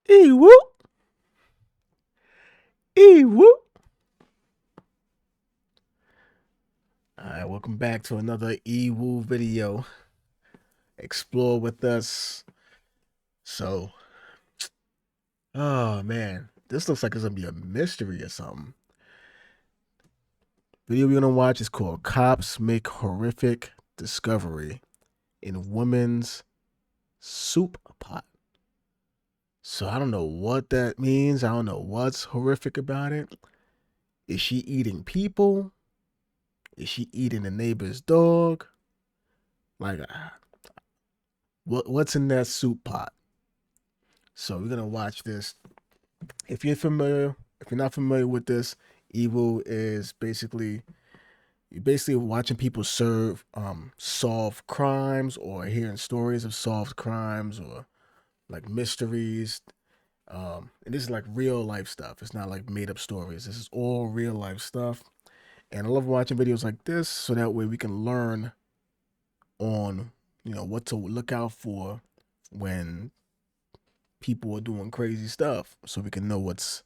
E whoop. E whoop. Alright, welcome back to another E-Woo video. Explore with us. So, oh man, this looks like it's gonna be a mystery or something. Video we're gonna watch is called Cops Make Horrific Discovery in Women's Soup Pot. So I don't know what that means. I don't know what's horrific about it. Is she eating people? Is she eating the neighbor's dog? Like, what's in that soup pot? So we're gonna watch this. If you're not familiar with this, Evil is basically you're basically watching people solve crimes or hearing stories of solved crimes or like mysteries. And this is like real life stuff. It's not like made up stories. This is all real life stuff. And I love watching videos like this so that way we can learn on what to look out for when people are doing crazy stuff, so we can know what's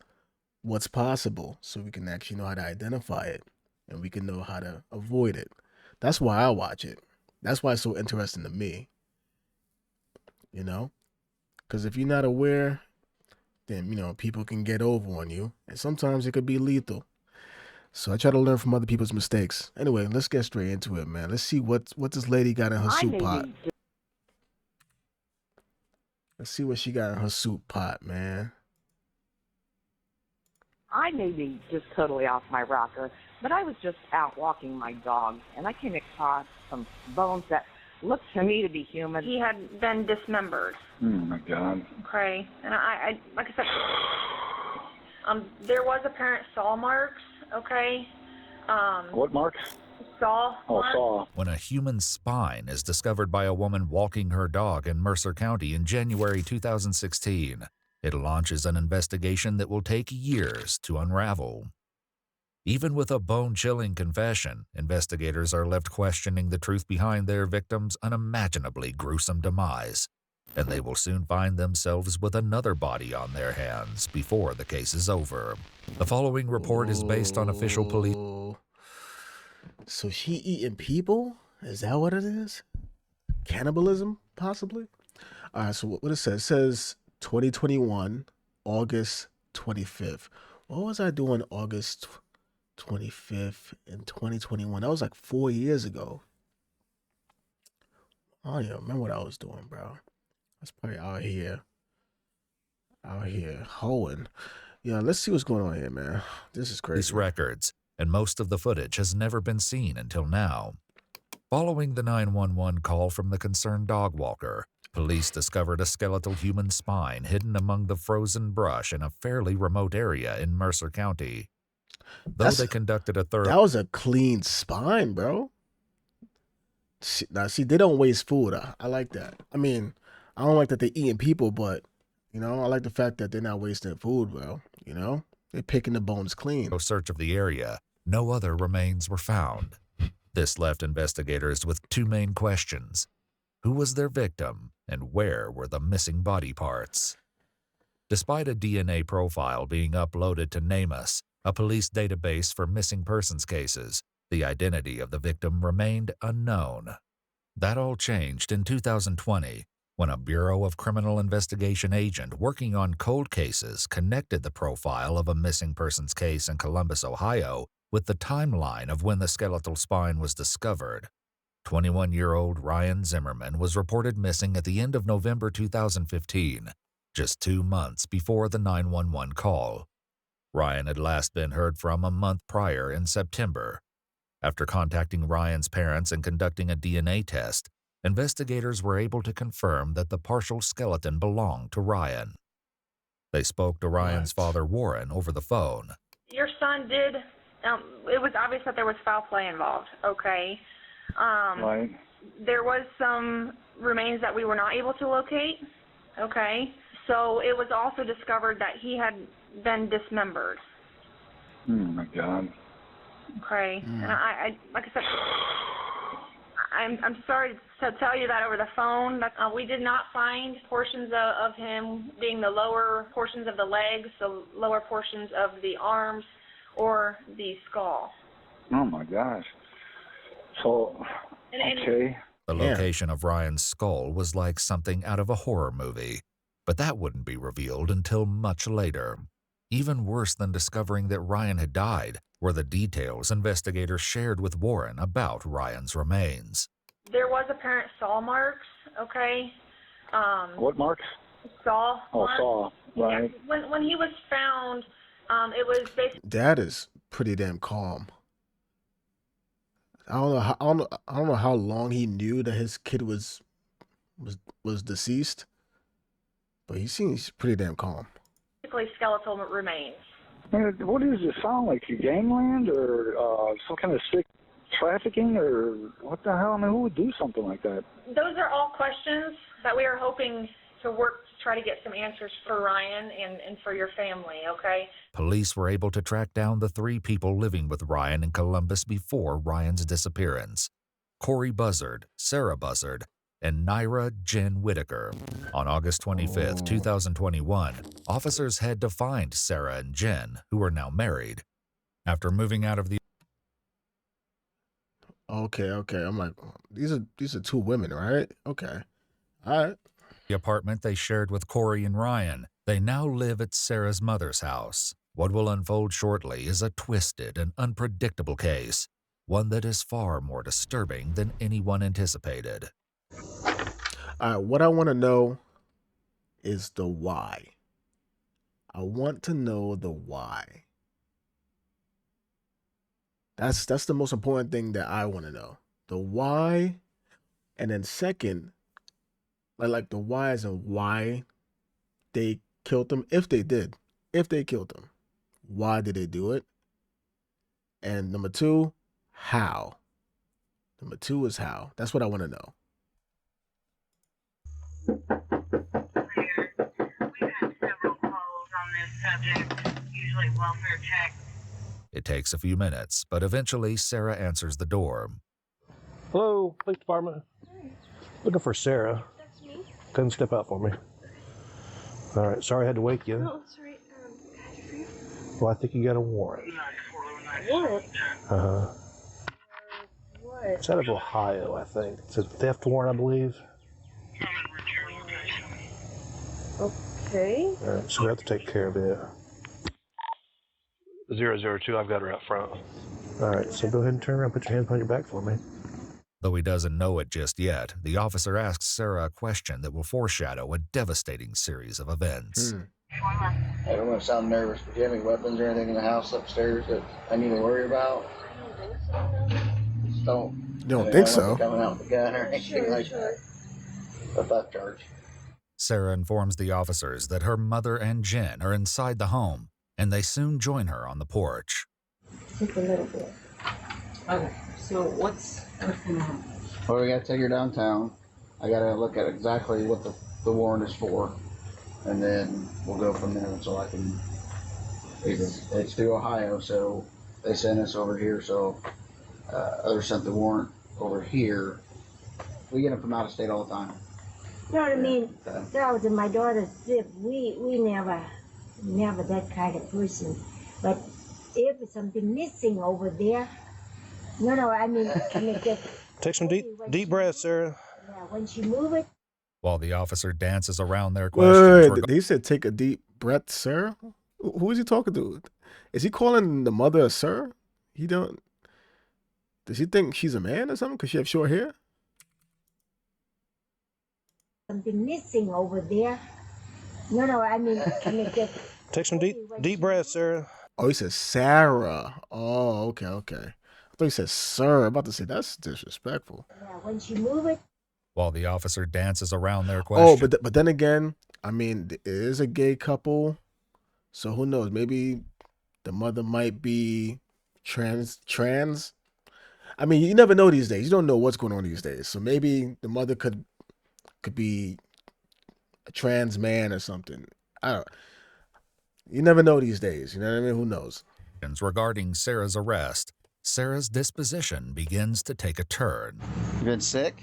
possible, so we can actually know how to identify it and we can know how to avoid it. That's why I watch it. That's why it's so interesting to me, you know? Because if you're not aware, then, people can get over on you. And sometimes it could be lethal. So I try to learn from other people's mistakes. Anyway, let's get straight into it, man. Let's see what this lady got in her soup pot. Let's see what she got in her soup pot, man. I may be just totally off my rocker, but I was just out walking my dog, and I came across some bones that looked to me to be human. He had been dismembered. Oh my God. Okay, and I like I said, there was apparent saw marks. Okay. What marks? Saw. Oh, marks. saw. When a human spine is discovered by a woman walking her dog in Mercer County in January 2016, it launches an investigation that will take years to unravel. Even with a bone-chilling confession, investigators are left questioning the truth behind their victim's unimaginably gruesome demise, and they will soon find themselves with another body on their hands before the case is over. The following report is based on official police. So she eating people? Is that what it is? Cannibalism, possibly? All right, so what it says 2021, August 25th. What was I doing August 25th in 2021? That was like 4 years ago. I don't even remember what I was doing, bro. I was probably out here hoeing. Yeah, let's see what's going on here, man. This is crazy. Police records, and most of the footage has never been seen until now. Following the 911 call from the concerned dog walker, police discovered a skeletal human spine hidden among the frozen brush in a fairly remote area in Mercer County. Though they conducted a thorough... That was a clean spine, bro. See, they don't waste food. I like that. I mean, I don't like that they're eating people, but, I like the fact that they're not wasting food, bro. They're picking the bones clean. search of the area, no other remains were found. This left investigators with two main questions. Who was their victim, and where were the missing body parts? Despite a DNA profile being uploaded to NamUs, a police database for missing persons cases, the identity of the victim remained unknown. That all changed in 2020, when a Bureau of Criminal Investigation agent working on cold cases connected the profile of a missing persons case in Columbus, Ohio, with the timeline of when the skeletal spine was discovered. 21-year-old Ryan Zimmerman was reported missing at the end of November 2015, just 2 months before the 911 call. Ryan had last been heard from a month prior in September. After contacting Ryan's parents and conducting a DNA test, investigators were able to confirm that the partial skeleton belonged to Ryan. They spoke to Ryan's father, Warren, over the phone. Your son did. It was obvious that there was foul play involved. Okay. Right. There was some remains that we were not able to locate. Okay. So it was also discovered that he had been dismembered. Oh my God. Okay. And I like I said, I'm sorry to tell you that over the phone. We did not find portions of him being the lower portions of the legs, the lower portions of the arms, or the skull. Oh my gosh. So, okay. The location of Ryan's skull was like something out of a horror movie, but that wouldn't be revealed until much later. Even worse than discovering that Ryan had died were the details investigators shared with Warren about Ryan's remains. There was apparent saw marks, okay? What marks? Saw Oh, marks. saw, right. Yeah. When he was found, it was basically... Dad is pretty damn calm. I don't know how long he knew that his kid was deceased, but he seems pretty damn calm. skeletal remains. What does it sound like? Gangland or some kind of sick trafficking or what the hell? I mean, who would do something like that? Those are all questions that we are hoping to work to try to get some answers for Ryan and for your family, okay? Police were able to track down the 3 people living with Ryan in Columbus before Ryan's disappearance: Corey Buzzard, Sarah Buzzard, and Naira Jen Whitaker. On August 25th, 2021, officers had to find Sarah and Jen, who are now married. After moving out of the Okay. I'm like, these are 2 women, right? Okay. All right. apartment they shared with Corey and Ryan, they now live at Sarah's mother's house. What will unfold shortly is a twisted and unpredictable case, one that is far more disturbing than anyone anticipated. All right, what I want to know is the why. I want to know the why. That's the most important thing that I want to know. The why, and then second, like the whys and why they killed him, if they did, if they killed him. Why did they do it? And number 2, how? Number 2 is how. That's what I want to know. We've had several calls on this subject, usually welfare check. It takes a few minutes, but eventually Sarah answers the door. Hello, police department. Looking for Sarah. That's me. Couldn't step out for me. All right, sorry I had to wake you. Oh, sorry. Can I do for you? Well, I think you got a warrant. Warrant? Uh-huh. What? It's out of Ohio, I think. It's a theft warrant, I believe. Okay. All right, so we have to take care of it. 002, I've got her out front. All right, so go ahead and turn around, put your hands behind your back for me. Though he doesn't know it just yet, the officer asks Sarah a question that will foreshadow a devastating series of events. I don't want to sound nervous, but do you have any weapons or anything in the house upstairs that I need to worry about? Just don't. You don't think so? Coming out with a gun or anything like that. A theft charge. Sarah informs the officers that her mother and Jen are inside the home, and they soon join her on the porch. Just a little bit. Okay. So what's going on? Well, we got to take her downtown. I got to look at exactly what the warrant is for, and then we'll go from there. So I can. It's through Ohio, so they sent us over here. So others sent the warrant over here. We get them from out of state all the time. You know what I mean? That was in my daughter's zip. We never that kind of person. But if there's something missing over there, I mean just Take some deep breaths, Sarah. Yeah, when she move it. While the officer dances around their questions. Wait, he said take a deep breath, sir? Who is he talking to? Is he calling the mother a sir? Does he think she's a man or something because she have short hair? Something missing over there. I mean just Take some deep breaths, Sarah. Oh, he said Sarah. Oh, okay. I thought he said sir. I'm about to say that's disrespectful. Yeah, when she move it. While the officer dances around their questions. Oh, but then again, I mean, it is a gay couple, so who knows? Maybe the mother might be trans. I mean, you never know these days. You don't know what's going on these days. So maybe the mother could be a trans man or something. You never know these days. You know what I mean? Who knows? Regarding Sarah's arrest, Sarah's disposition begins to take a turn. You been sick?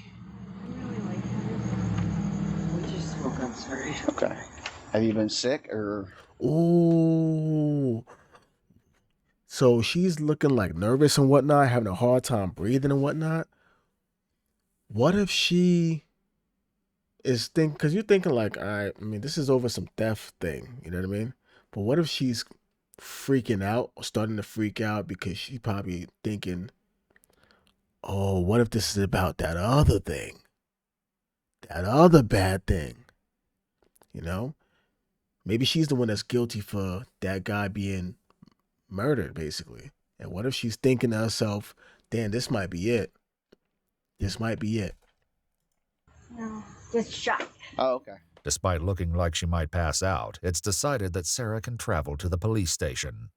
We just spoke, I'm sorry. Okay. Have you been sick or? Ooh. So she's looking like nervous and whatnot, having a hard time breathing and whatnot. What if she is because you're thinking like, all right, I mean, this is over some theft thing, you know what I mean? But what if she's freaking out or starting to freak out because she's probably thinking, oh, what if this is about that other thing? That other bad thing, you know? Maybe she's the one that's guilty for that guy being murdered, basically. And what if she's thinking to herself, damn, this might be it. This might be it. No, just shocked. Oh, okay. Despite looking like she might pass out, it's decided that Sarah can travel to the police station.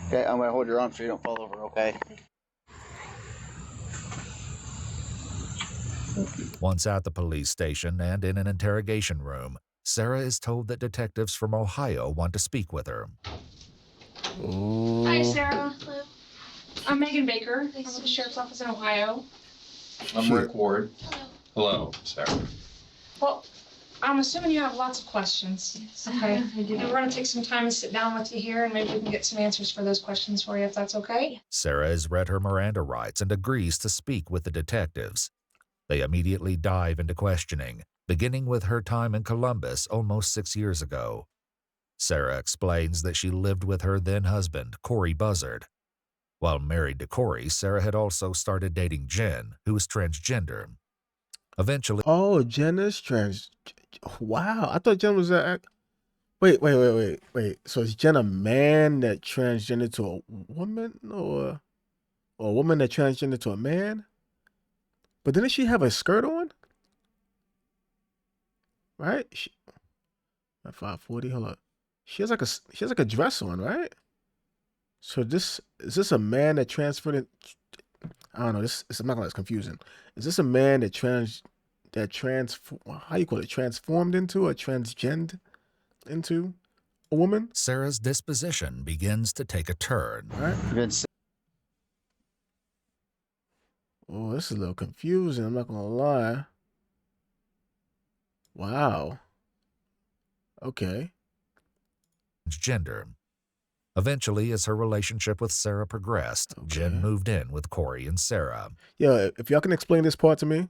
Okay, I'm gonna hold your arm so you don't fall over, okay? Once at the police station and in an interrogation room, Sarah is told that detectives from Ohio want to speak with her. Ooh. Hi, Sarah. Hello. I'm Megan Baker. I'm with the Sheriff's Office in Ohio. I'm Rick Ward. Hello, Sarah. Well, I'm assuming you have lots of questions. Okay. And we're going to take some time to sit down with you here, and maybe we can get some answers for those questions for you, if that's okay. Sarah has read her Miranda rights and agrees to speak with the detectives. They immediately dive into questioning, beginning with her time in Columbus almost 6 years ago. Sarah explains that she lived with her then-husband, Corey Buzzard. While married to Corey, Sarah had also started dating Jen, who was transgender. Eventually... Oh, Jen is trans... Wow, I thought Jen was a... Wait. So is Jen a man that transgendered to a woman? Or a woman that transgendered to a man? But didn't she have a skirt on? Right? At 540, hold up. She has like a dress on, right? So is this a man that transferred it? I don't know. I'm not gonna. It's confusing. Is this a man that how you call it? Transformed into or transgend into a woman? Sarah's disposition begins to take a turn. Right. Oh, this is a little confusing. I'm not gonna lie. Wow. Okay. Gender. Eventually, as her relationship with Sarah progressed, Jen moved in with Corey and Sarah. Yeah, if y'all can explain this part to me,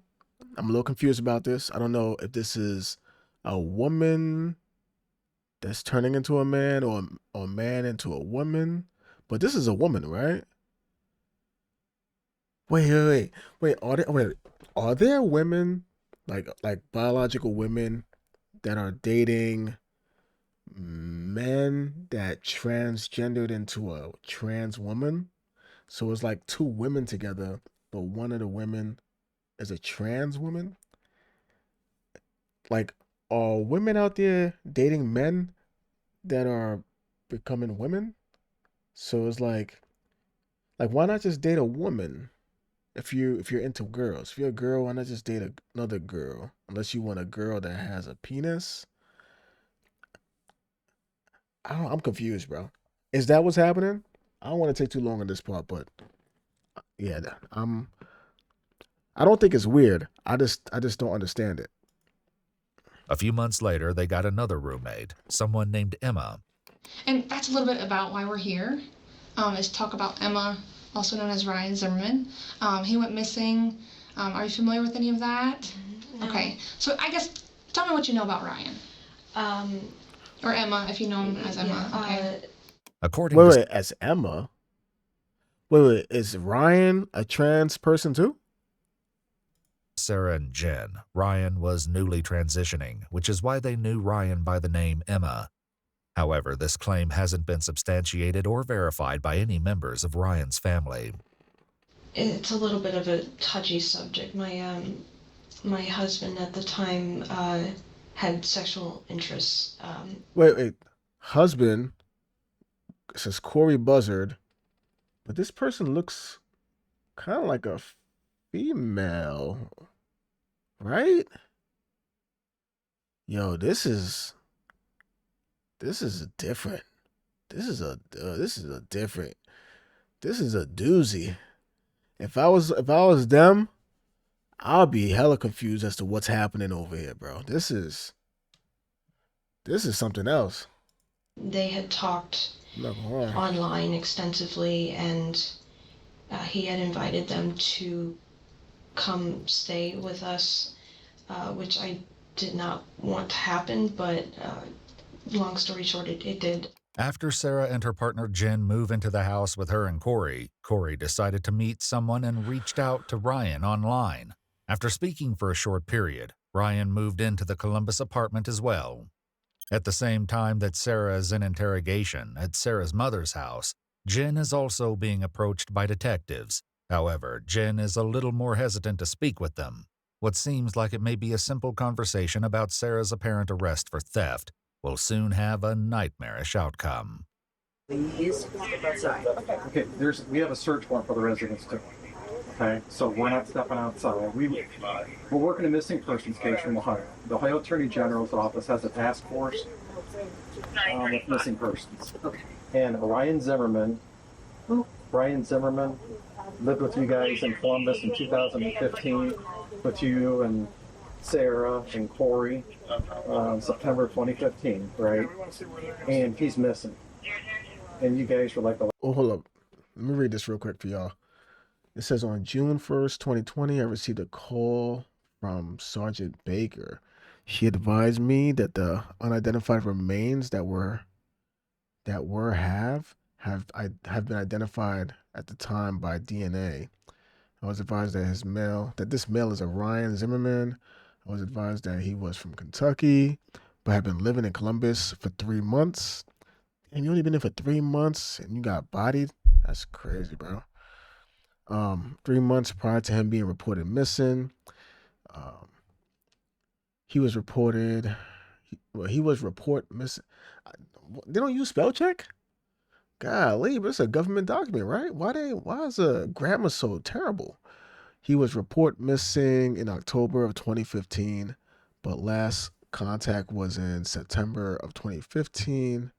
I'm a little confused about this. I don't know if this is a woman that's turning into a man or a man into a woman, but this is a woman, right? Wait. Are there women like biological women that are dating men that transgendered into a trans woman? So it's like two women together, but one of the women is a trans woman? Like, are women out there dating men that are becoming women? So it's like why not just date a woman? If you're into girls, if you're a girl, why not just date another girl? Unless you want a girl that has a penis. I'm confused, bro. Is that what's happening? I don't want to take too long on this part, but yeah, I don't think it's weird. I just don't understand it. A few months later, they got another roommate, someone named Emma. And that's a little bit about why we're here, is talk about Emma, also known as Ryan Zimmerman. He went missing. Are you familiar with any of that? No. Okay, so I guess tell me what you know about Ryan. Or Emma, if you know him as Emma. Okay. According Wait, as Emma? Wait, is Ryan a trans person too? Sarah and Jen, Ryan was newly transitioning, which is why they knew Ryan by the name Emma. However, this claim hasn't been substantiated or verified by any members of Ryan's family. It's a little bit of a touchy subject. My husband at the time had sexual interests. Wait. Husband, it says Corey Buzzard, but this person looks kind of like a female, right? Yo, this is different. This is a doozy. If I was them, I'll be hella confused as to what's happening over here, bro. This is something else. They had talked online extensively, and he had invited them to come stay with us, which I did not want to happen, but long story short, it did. After Sarah and her partner Jen move into the house with her and Corey, Corey decided to meet someone and reached out to Ryan online. After speaking for a short period, Ryan moved into the Columbus apartment as well. At the same time that Sarah is in interrogation at Sarah's mother's house, Jen is also being approached by detectives. However, Jen is a little more hesitant to speak with them. What seems like it may be a simple conversation about Sarah's apparent arrest for theft will soon have a nightmarish outcome. Please step outside. Okay, we have a search warrant for the residence too. Okay, so we're not stepping outside. We're working a missing persons case from Ohio. The Ohio Attorney General's office has a task force with missing persons. Okay. And Ryan Zimmerman lived with you guys in Columbus in 2015 with you and Sarah and Corey, September 2015, right? And he's missing. And you guys were like the... Oh, hold up. Let me read this real quick for y'all. It says, on June 1st, 2020, I received a call from Sergeant Baker. She advised me that the unidentified remains that have been identified at the time by DNA. I was advised that this male is a Ryan Zimmerman. I was advised that he was from Kentucky, but had been living in Columbus for 3 months. And you only been there for 3 months and you got bodied? That's crazy, bro. 3 months prior to him being reported missing. He was report missing. They don't use spell check? Golly, but it's a government document, right? Why is the grammar so terrible? He was report missing in October of 2015, but last contact was in September of 2015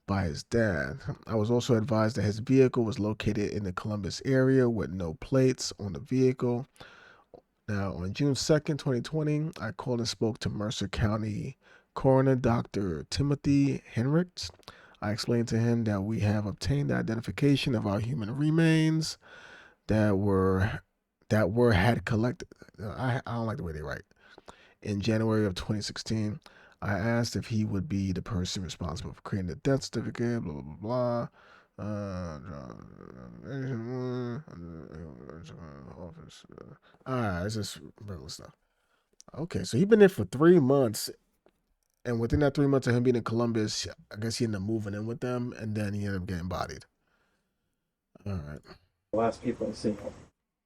by his dad. I was also advised that his vehicle was located in the Columbus area with no plates on the vehicle. Now, on June 2nd, 2020, I called and spoke to Mercer County Coroner Dr. Timothy Henrichs. I explained to him that we have obtained the identification of our human remains that had collected. I don't like the way they write. In January of 2016, I asked if he would be the person responsible for creating the death certificate, blah, blah, blah, it's just regular stuff. Okay, so he's been there for 3 months, and within that 3 months of him being in Columbus, I guess he ended up moving in with them, and then he ended up getting bodied. All right. Last people to see him.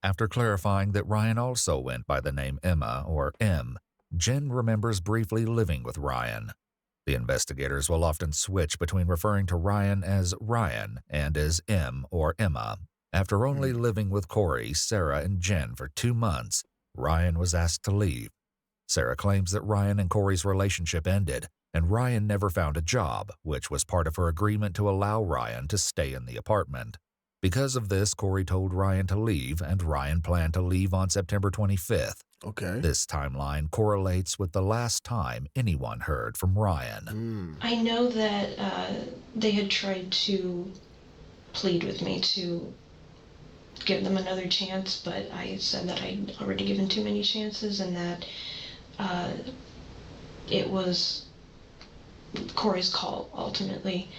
After clarifying that Ryan also went by the name Emma, or M, Jen remembers briefly living with Ryan. The investigators will often switch between referring to Ryan as Ryan and as M or Emma. After only living with Corey, Sarah, and Jen for 2 months, Ryan was asked to leave. Sarah claims that Ryan and Corey's relationship ended, and Ryan never found a job, which was part of her agreement to allow Ryan to stay in the apartment. Because of this, Corey told Ryan to leave, and Ryan planned to leave on September 25th. Okay. This timeline correlates with the last time anyone heard from Ryan. I know that they had tried to plead with me to give them another chance, but I said that I'd already given too many chances and that it was Corey's call, ultimately.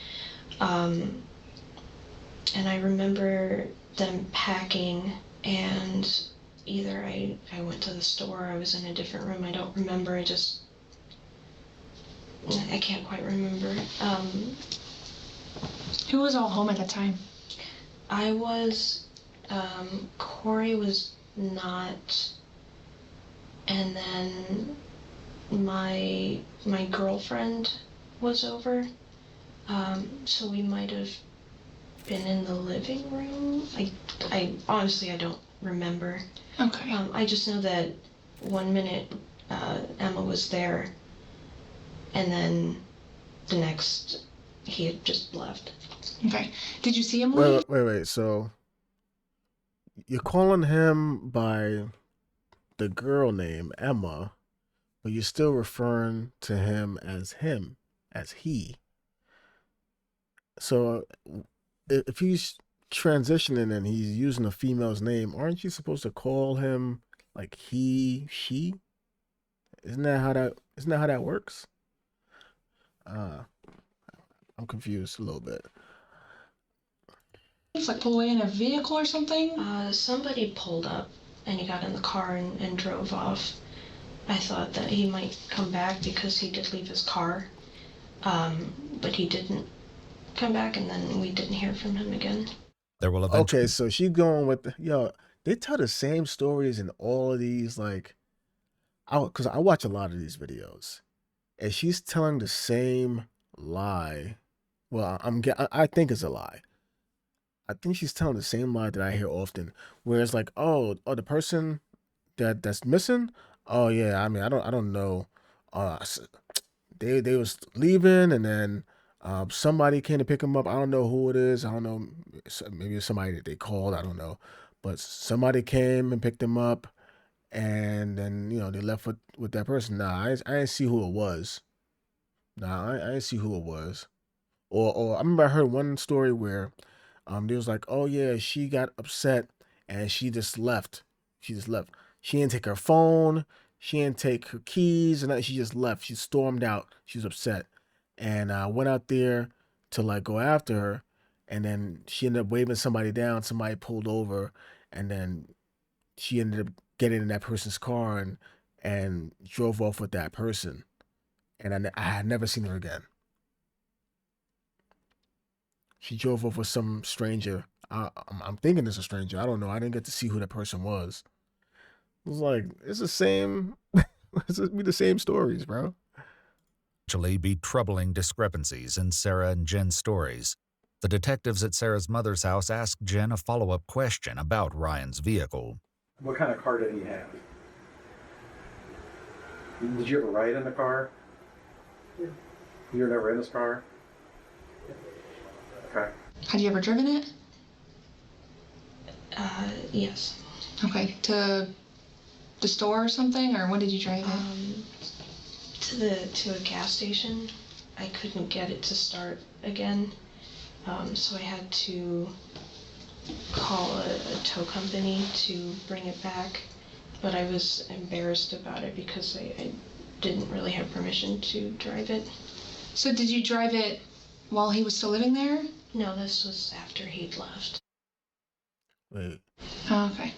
And I remember them packing, and either I went to the store, I was in a different room, I don't remember, I can't quite remember. Who was all home at the time? I was, Corey was not, and then my girlfriend was over, so we might have been in the living room. I honestly, I don't remember. Okay. I just know that 1 minute Emma was there, and then the next he had just left. Okay. Did you see him leave? Wait. So you're calling him by the girl name Emma, but you're still referring to him, as he. So if he's transitioning and he's using a female's name, aren't you supposed to call him like he, she? Isn't that how that works? I'm confused a little bit. It's like pull away in a vehicle or something? Somebody pulled up and he got in the car and drove off. I thought that he might come back because he did leave his car. But he didn't come back, and then we didn't hear from him again. There will eventually... Okay, so she's going with they tell the same stories in all of these, like, because I watch a lot of these videos, and she's telling the same lie. Well, I think it's a lie. I think she's telling the same lie that I hear often, where it's like, oh, the person that's missing. Oh yeah, I mean, I don't know. They was leaving, and then somebody came to pick them up. I don't know who it is. I don't know. Maybe it's somebody that they called. I don't know. But somebody came and picked them up, and then they left with that person. Nah, I didn't see who it was. Nah, I didn't see who it was. Or I remember I heard one story where they was like, oh yeah, she got upset and she just left. She didn't take her phone. She didn't take her keys, and she just left. She stormed out. She was upset, and I went out there to like go after her, and then she ended up waving somebody down. Somebody pulled over, and then she ended up getting in that person's car and drove off with that person. And I had never seen her again. She drove off with some stranger. I'm thinking it's a stranger. I don't know. I didn't get to see who that person was. It was like, it's the same. It's be the same stories, bro. Actually, be troubling discrepancies in Sarah and Jen's stories. The detectives at Sarah's mother's house asked Jen a follow-up question about Ryan's vehicle. What kind of car did he have? Did you ever ride in the car? Yeah. You were never in his car? Okay. Had you ever driven it? Yes. Okay, to the store or something, or when did you drive it? To a gas station. I couldn't get it to start again, so I had to call a tow company to bring it back, but I was embarrassed about it because I didn't really have permission to drive it. So did you drive it while he was still living there? No, this was after he'd left. Wait. Oh, okay.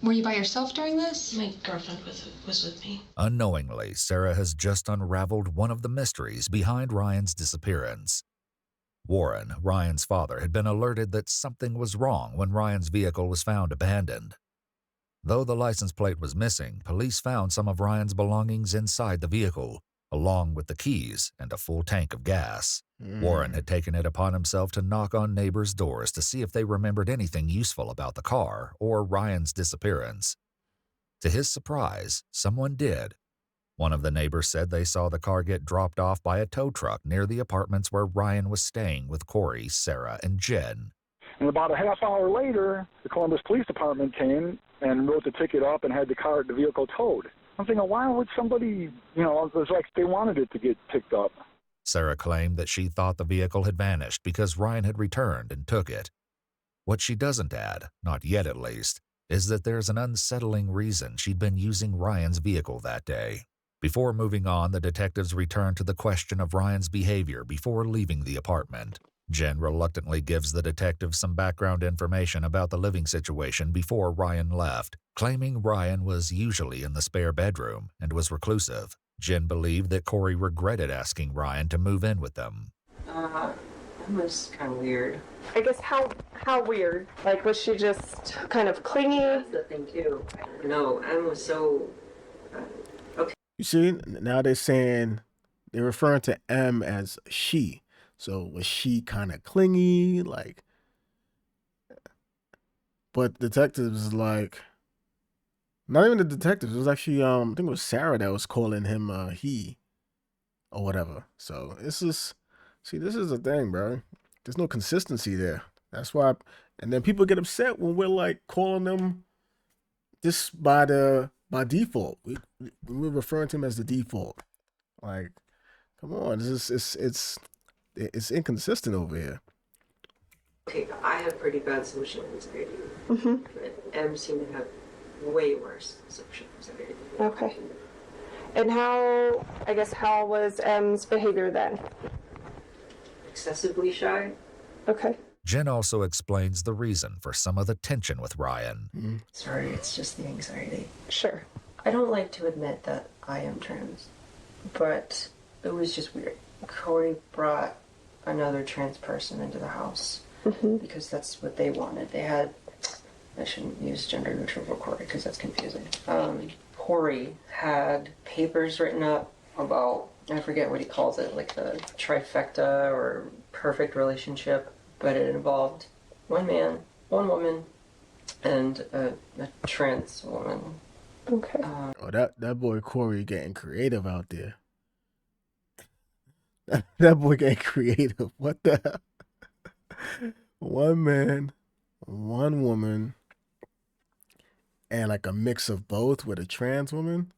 Were you by yourself during this? My girlfriend was with me. Unknowingly, Sarah has just unraveled one of the mysteries behind Ryan's disappearance. Warren, Ryan's father, had been alerted that something was wrong when Ryan's vehicle was found abandoned. Though the license plate was missing, police found some of Ryan's belongings inside the vehicle, along with the keys and a full tank of gas. Warren had taken it upon himself to knock on neighbors' doors to see if they remembered anything useful about the car or Ryan's disappearance. To his surprise, someone did. One of the neighbors said they saw the car get dropped off by a tow truck near the apartments where Ryan was staying with Corey, Sarah, and Jen. And about a half hour later, the Columbus Police Department came and wrote the ticket up and had the vehicle towed. I'm thinking, why would somebody, it was like they wanted it to get picked up. Sarah claimed that she thought the vehicle had vanished because Ryan had returned and took it. What she doesn't add, not yet at least, is that there's an unsettling reason she'd been using Ryan's vehicle that day. Before moving on, the detectives returned to the question of Ryan's behavior before leaving the apartment. Jen reluctantly gives the detectives some background information about the living situation before Ryan left, claiming Ryan was usually in the spare bedroom and was reclusive. Jen believed that Corey regretted asking Ryan to move in with them. That was kind of weird. I guess how weird? Like, was she just kind of clingy? That's the thing too. No, I was so okay. You see, now they're referring to M as she. So was she kind of clingy? Like, but detectives like, not even the detectives. It was actually I think it was Sarah that was calling him he, or whatever. So this is the thing, bro. There's no consistency there. That's why And then people get upset when we're like calling them this by default. We're referring to him as the default. Like, come on, it's inconsistent over here. Okay, I have pretty bad social anxiety. Mm-hmm. M seemed to have way worse social anxiety. Okay. And how was M's behavior then? Excessively shy. Okay. Jen also explains the reason for some of the tension with Ryan. Sorry, it's just the anxiety. Sure. I don't like to admit that I am trans, but it was just weird. Corey brought another trans person into the house because that's what they wanted. I shouldn't use gender neutral for Corey because that's confusing. Corey had papers written up about, I forget what he calls it, like the trifecta or perfect relationship, but it involved one man, one woman, and a trans woman. Okay. That boy Corey getting creative out there. That boy getting creative. What the hell? One man, one woman, and like a mix of both with a trans woman.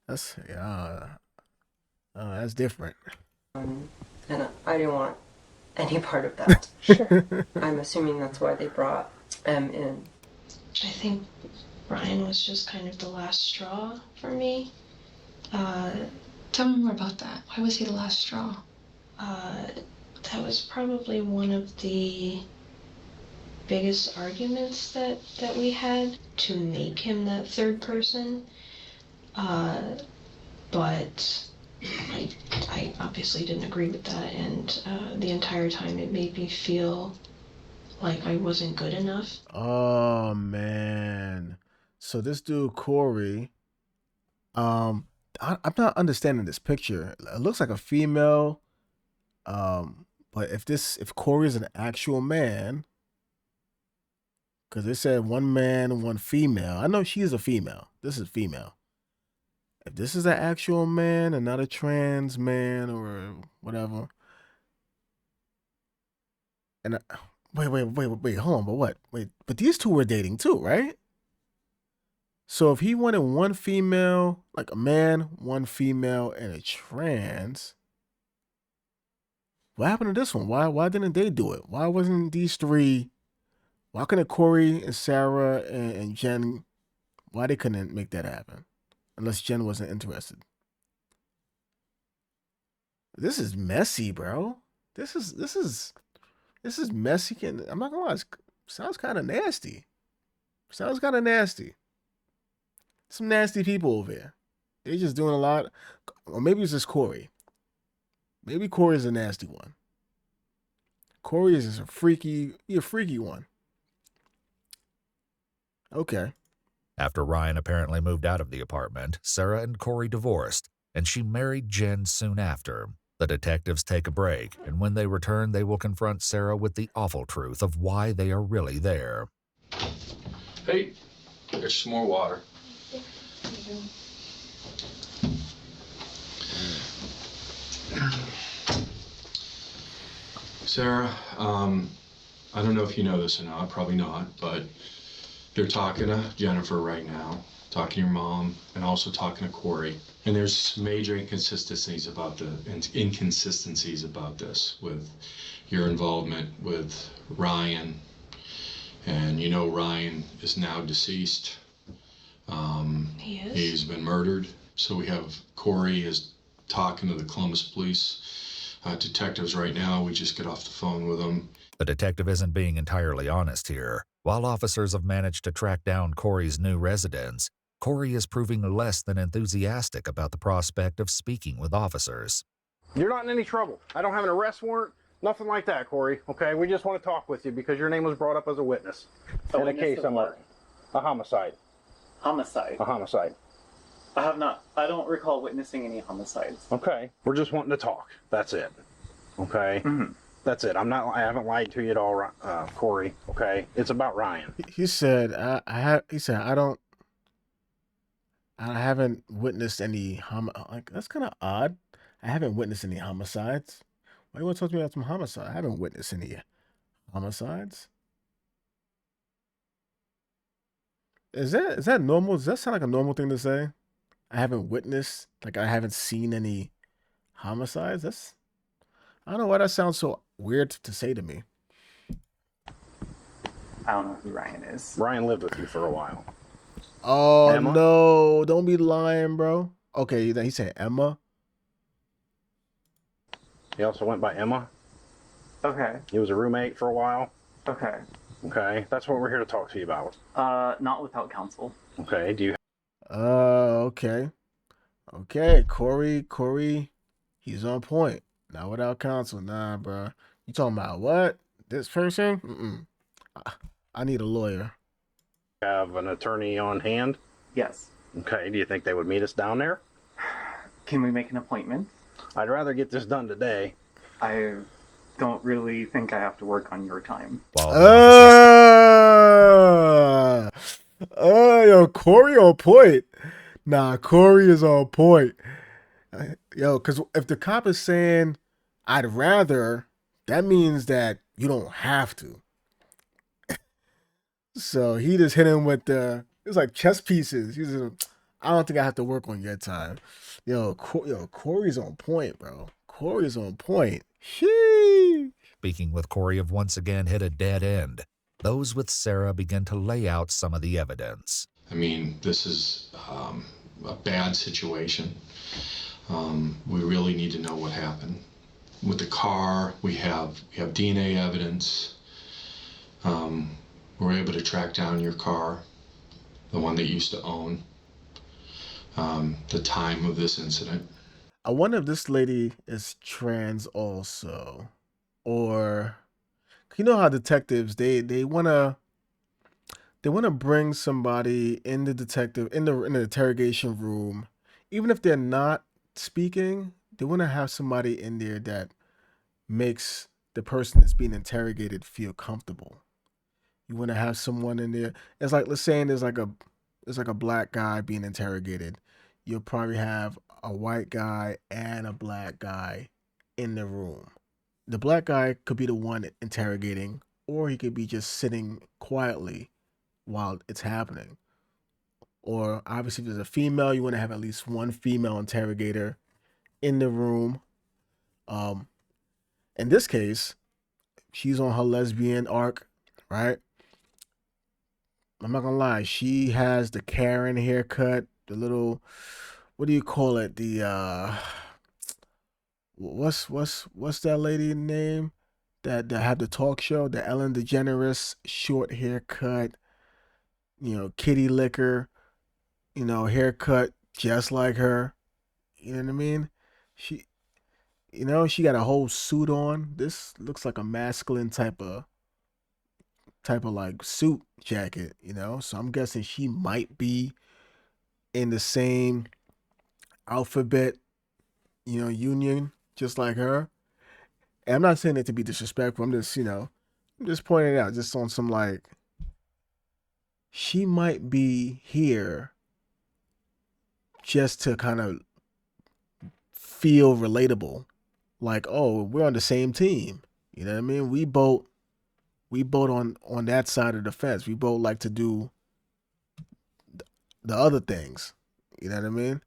That's that's different. And I didn't want any part of that. Sure. I'm assuming that's why they brought M in. I think Ryan was just kind of the last straw for me. Tell me more about that. Why was he the last straw? That was probably one of the biggest arguments that we had, to make him that third person. But I obviously didn't agree with that, and the entire time it made me feel like I wasn't good enough. Oh man. So this dude Corey, I'm not understanding this picture. It looks like a female. But if Corey is an actual man, because it said one man, one female. I know she's a female. This is female. If this is an actual man and not a trans man or whatever. And wait, hold on, but what? But these two were dating too, right? So if he wanted one female, like a man, one female, and a trans, what happened to this one? Why didn't they do it? Why wasn't these three? Why couldn't Corey and Sarah and Jen? Why they couldn't make that happen? Unless Jen wasn't interested. This is messy, bro. This is messy, and I'm not gonna lie, it sounds kind of nasty. Sounds kind of nasty. Some nasty people over here. They're just doing a lot. Or maybe it's just Corey. Maybe Corey's a nasty one. Corey is just a freaky one. Okay. After Ryan apparently moved out of the apartment, Sarah and Corey divorced, and she married Jen soon after. The detectives take a break, and when they return, they will confront Sarah with the awful truth of why they are really there. Hey, there's some more water. Sarah, I don't know if you know this or not, probably not, but you're talking to Jennifer right now, talking to your mom, and also talking to Corey. And there's major inconsistencies about this with your involvement with Ryan. And you know Ryan is now deceased. He is? He's been murdered. So we have Corey is talking to the Columbus police detectives right now. We just get off the phone with them. The detective isn't being entirely honest here. While officers have managed to track down Corey's new residence, Corey is proving less than enthusiastic about the prospect of speaking with officers. You're not in any trouble. I don't have an arrest warrant, nothing like that, Corey. Okay, we just want to talk with you because your name was brought up as a witness in a case I'm working. A homicide. Homicide? A homicide. I don't recall witnessing any homicides. Okay, we're just wanting to talk. That's it. Okay? Mm-hmm. That's it. I haven't lied to you at all, Corey. Okay? It's about Ryan. He said, I haven't witnessed any like, that's kind of odd. I haven't witnessed any homicides. Why do you want to talk to me about some homicide? I haven't witnessed any Homicides? Is that normal? Does that sound like a normal thing to say? I haven't witnessed, like I haven't seen any homicides. I don't know why that sounds so weird to say to me. I don't know who Ryan is. Ryan lived with you for a while. Oh Emma? no! Don't be lying, bro. Okay, he said Emma. He also went by Emma. Okay. He was a roommate for a while. Okay. Okay, that's what we're here to talk to you about. Not without counsel. Okay, do you? Okay. Okay, Corey, he's on point. Not without counsel, nah, bro. You talking about what? This person? I need a lawyer. Have an attorney on hand? Yes. Okay, do you think they would meet us down there? Can we make an appointment? I'd rather get this done today. I don't really think I have to work on your time. Yo, Corey on point. Nah, Corey is on point. Yo, because if the cop is saying, I'd rather, that means that you don't have to. So he just hit him with it's like chess pieces. He's I don't think I have to work on your time. Yo, Corey's on point, bro. Corey's on point. Sheesh. Speaking with Corey have once again hit a dead end. Those with Sarah begin to lay out some of the evidence. I mean, this is a bad situation. We really need to know what happened. With the car, we have DNA evidence. We're able to track down your car, the one that you used to own, the time of this incident. I wonder if this lady is trans also, or you know how detectives they wanna bring somebody in the interrogation room, even if they're not speaking, they want to have somebody in there that makes the person that's being interrogated feel comfortable. You want to have someone in there. It's like, let's say there's like a black guy being interrogated. You'll probably have a white guy and a black guy in the room. The black guy could be the one interrogating, or he could be just sitting quietly while it's happening. Or obviously, if there's a female, you want to have at least one female interrogator in the room. In this case, she's on her lesbian arc, right? I'm not gonna lie, she has the Karen haircut, the little, what do you call it? The what's that lady name that had the talk show? The Ellen DeGeneres short haircut, kitty liquor, haircut just like her. You know what I mean? She got a whole suit on. This looks like a masculine type of like suit jacket, so I'm guessing she might be in the same alphabet, union, just like her. And I'm not saying it to be disrespectful. I'm just pointing it out, just on some like, she might be here just to kind of feel relatable, like, oh, we're on the same team. You know what I mean? We both on that side of the fence. We both like to do the other things. You know what I mean?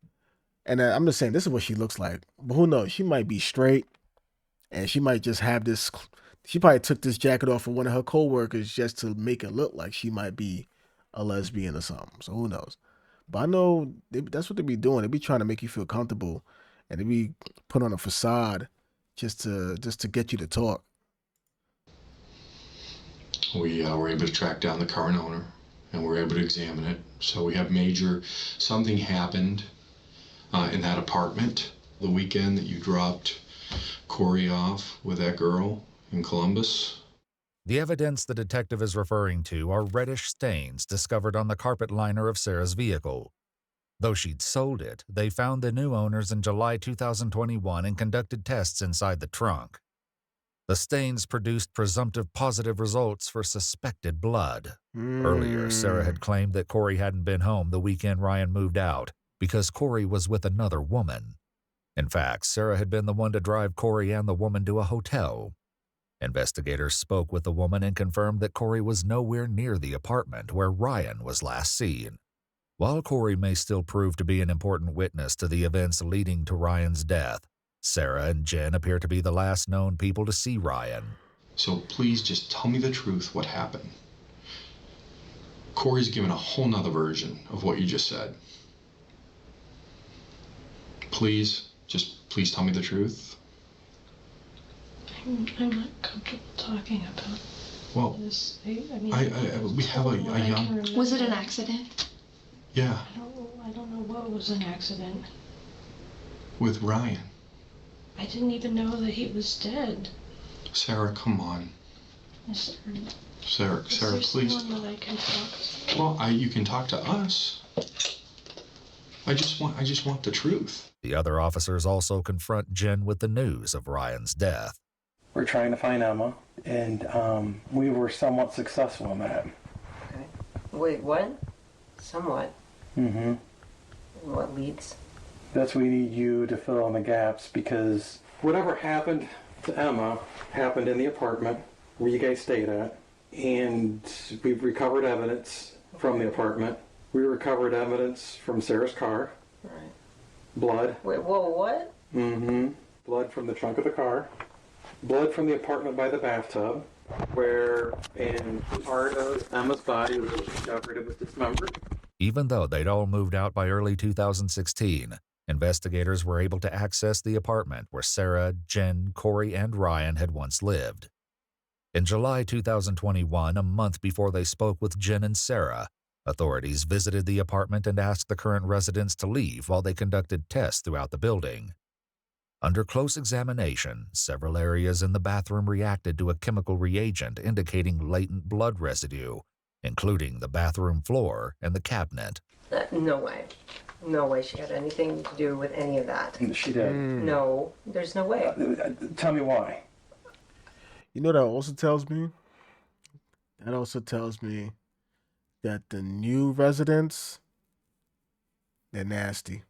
And I'm just saying, this is what she looks like. But who knows? She might be straight, and she might just have this. She probably took this jacket off of one of her coworkers just to make it look like she might be a lesbian or something. So who knows? But I know that's what they be doing. They be trying to make you feel comfortable, and they be put on a facade just to get you to talk. We were able to track down the current owner, and we're able to examine it. So we have something happened in that apartment the weekend that you dropped Corey off with that girl in Columbus. The evidence the detective is referring to are reddish stains discovered on the carpet liner of Sarah's vehicle. Though she'd sold it, they found the new owners in July 2021 and conducted tests inside the trunk. The stains produced presumptive positive results for suspected blood. Earlier, Sarah had claimed that Corey hadn't been home the weekend Ryan moved out because Corey was with another woman. In fact, Sarah had been the one to drive Corey and the woman to a hotel. Investigators spoke with the woman and confirmed that Corey was nowhere near the apartment where Ryan was last seen. While Corey may still prove to be an important witness to the events leading to Ryan's death, Sarah and Jen appear to be the last known people to see Ryan. So please just tell me the truth, what happened. Corey's given a whole nother version of what you just said. Please tell me the truth. I'm not comfortable talking about this. We have a young... Was it an accident? Yeah. I don't know what was an accident. With Ryan. I didn't even know that he was dead. Sarah, come on. Is Sarah, there please. someone that I can talk to? Well, you can talk to us. I just want the truth. The other officers also confront Jen with the news of Ryan's death. We're trying to find Emma, and we were somewhat successful in that. Okay. Wait, what? Somewhat? Mm-hmm. What leads? That's we need you to fill in the gaps, because whatever happened to Emma happened in the apartment where you guys stayed at, and we've recovered evidence from the apartment. We recovered evidence from Sarah's car. Right. Blood. Wait, whoa, what? Mm-hmm. Blood from the trunk of the car. Blood from the apartment by the bathtub, where in part of Emma's body was discovered it was dismembered. Even though they'd all moved out by early 2016, investigators were able to access the apartment where Sarah, Jen, Corey, and Ryan had once lived. In July 2021, a month before they spoke with Jen and Sarah, authorities visited the apartment and asked the current residents to leave while they conducted tests throughout the building. Under close examination, several areas in the bathroom reacted to a chemical reagent indicating latent blood residue, including the bathroom floor and the cabinet. No way. No way she had anything to do with any of that. She did. No, there's no way. Tell me why. You know what that also tells me? That also tells me that the new residents, they're nasty.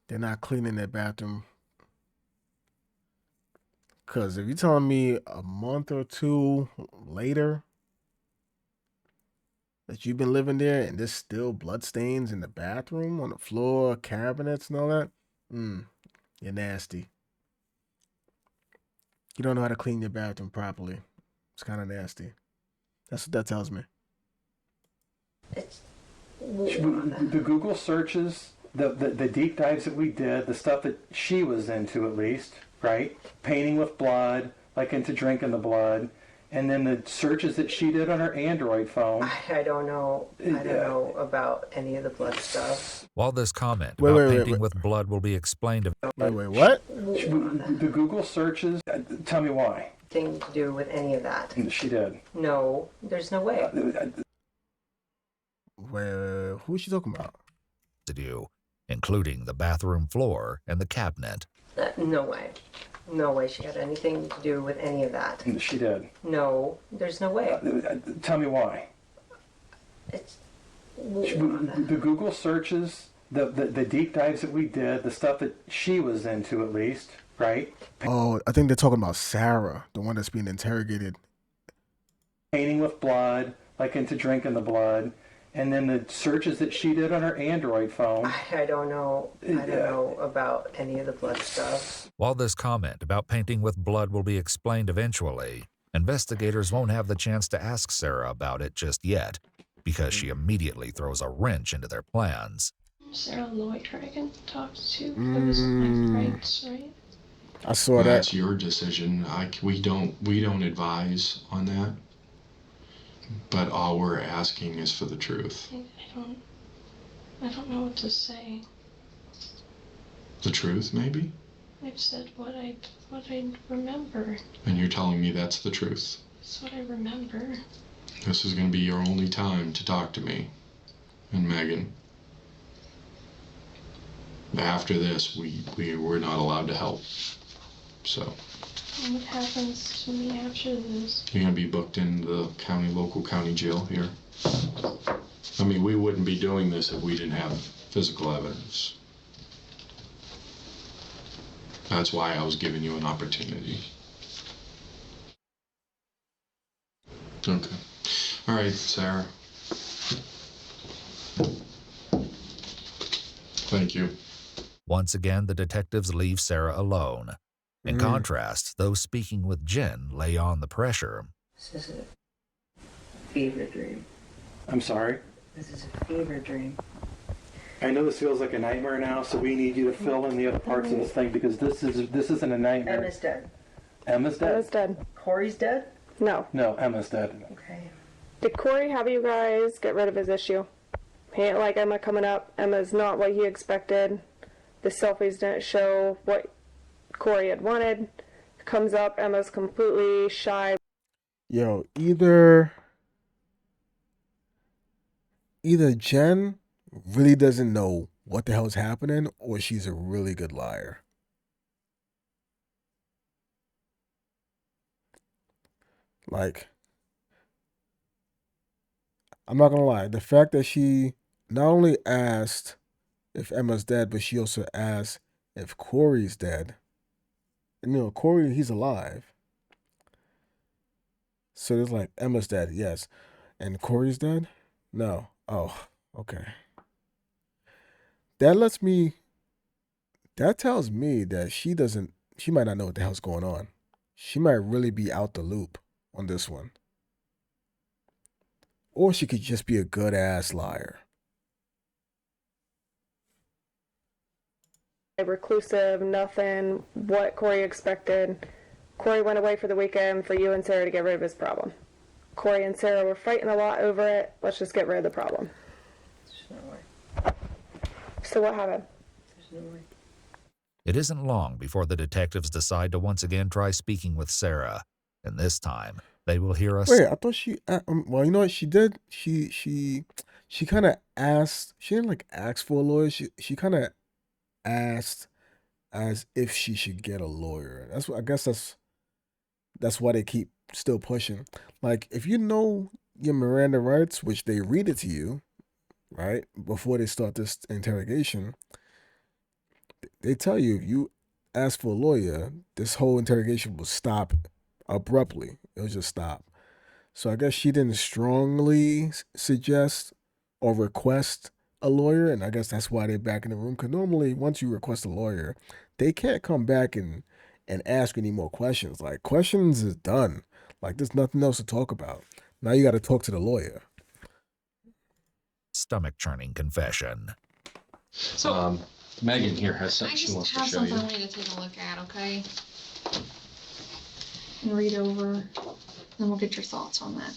They're not cleaning their bathroom. Because if you're telling me a month or two later that you've been living there and there's still blood stains in the bathroom, on the floor, cabinets and all that, you're nasty. You don't know how to clean your bathroom properly. It's kind of nasty. That's what that tells me. The Google searches, the deep dives that we did, the stuff that she was into at least, right? Painting with blood, like into drinking the blood. And then the searches that she did on her Android phone. I don't know. I don't know about any of the blood stuff. While this comment about painting with blood will be explained... Wait, what? The Google searches, tell me why. Thing to do with any of that. She did. No, there's no way. Well, who is she talking about? Including the bathroom floor and the cabinet. No way. No way she had anything to do with any of that. She did. No, there's no way. Tell me why. The Google searches, the deep dives that we did, the stuff that she was into at least, right? Oh, I think they're talking about Sarah, the one that's being interrogated. Painting with blood, like into drinking the blood. And then the searches that she did on her Android phone. I don't know. I don't know about any of the blood stuff. While this comment about painting with blood will be explained eventually, investigators won't have the chance to ask Sarah about it just yet, because she immediately throws a wrench into their plans. Sarah Lloyd, I can talk to. It was my rights, right? I saw that. That's your decision. We don't advise on that. But all we're asking is for the truth. I don't know what to say. The truth, maybe? I've said what I remember. And you're telling me that's the truth. That's what I remember. This is going to be your only time to talk to me and Megan. After this, we're not allowed to help. So. What happens to me after this? You're going to be booked in the local county jail here. I mean, we wouldn't be doing this if we didn't have physical evidence. That's why I was giving you an opportunity. Okay. All right, Sarah. Thank you. Once again, the detectives leave Sarah alone. In contrast, those speaking with Jen lay on the pressure. This is a fever dream. I'm sorry? This is a fever dream. I know this feels like a nightmare now, so we need you to fill in the other parts of this thing because this isn't a nightmare. Emma's dead. Emma's dead? Emma's dead. Corey's dead? No. No, Emma's dead. Okay. Did Corey have you guys get rid of his issue? He ain't like Emma coming up. Emma's not what he expected. The selfies didn't show what Corey had wanted. Comes up, Emma's completely shy. Yo, either Jen really doesn't know what the hell's happening, or she's a really good liar. Like, I'm not gonna lie, the fact that she not only asked if Emma's dead, but she also asked if Corey's dead. And you know, Corey, he's alive. So it's like, Emma's dead, yes. And Corey's dead? No. Oh, okay. That tells me that she might not know what the hell's going on. She might really be out the loop on this one. Or she could just be a good ass liar. Reclusive, nothing what Corey expected. Corey went away for the weekend for you and Sarah to get rid of his problem. Corey and Sarah were fighting a lot over it. Let's just get rid of the problem. There's no way. So what happened? There's no way. It isn't long before the detectives decide to once again try speaking with Sarah. And this time, they will hear us. Wait, I thought she. Well, you know what she did? She kind of asked. She didn't like ask for a lawyer. She kind of asked as if she should get a lawyer. That's what I guess. That's why they keep still pushing. Like, if you know your Miranda rights, which they read it to you, right, before they start this interrogation, they tell you if you ask for a lawyer, this whole interrogation will stop abruptly. It'll just stop. So I guess she didn't strongly suggest or request a lawyer, and I guess that's why they're back in the room. Because normally, once you request a lawyer, they can't come back and ask any more questions. Like, questions is done. Like, there's nothing else to talk about. Now you got to talk to the lawyer. Stomach-churning confession. So, Megan here has something she wants to show you. I just have something I need to take a look at, okay? And read over, and we'll get your thoughts on that.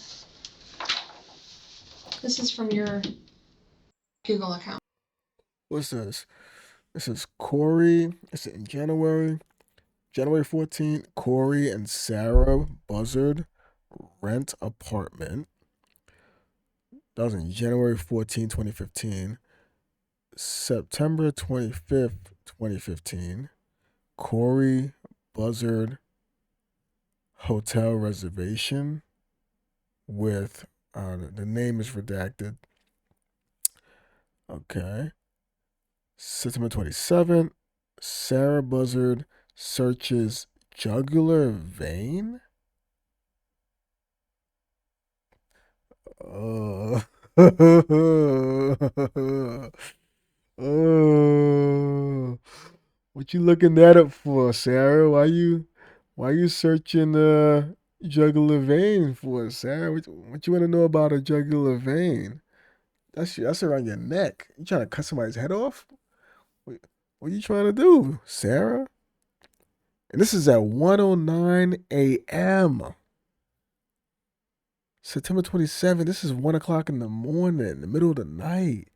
This is from your Google account. What's this? This is Corey. It's in January 14th. Corey and Sarah Buzzard rent apartment. That was in January 14, 2015. September 25th, 2015. Corey Buzzard hotel reservation with the name is redacted. Okay. September 27th, Sarah Buzzard searches jugular vein. What you looking that up for, Sarah? Why you searching jugular vein for, Sarah? What you want to know about a jugular vein? That's around your neck. You trying to cut somebody's head off? What are you trying to do, Sarah? And this is at 1:09 a.m. September 27th. This is 1 o'clock in the morning, in the middle of the night.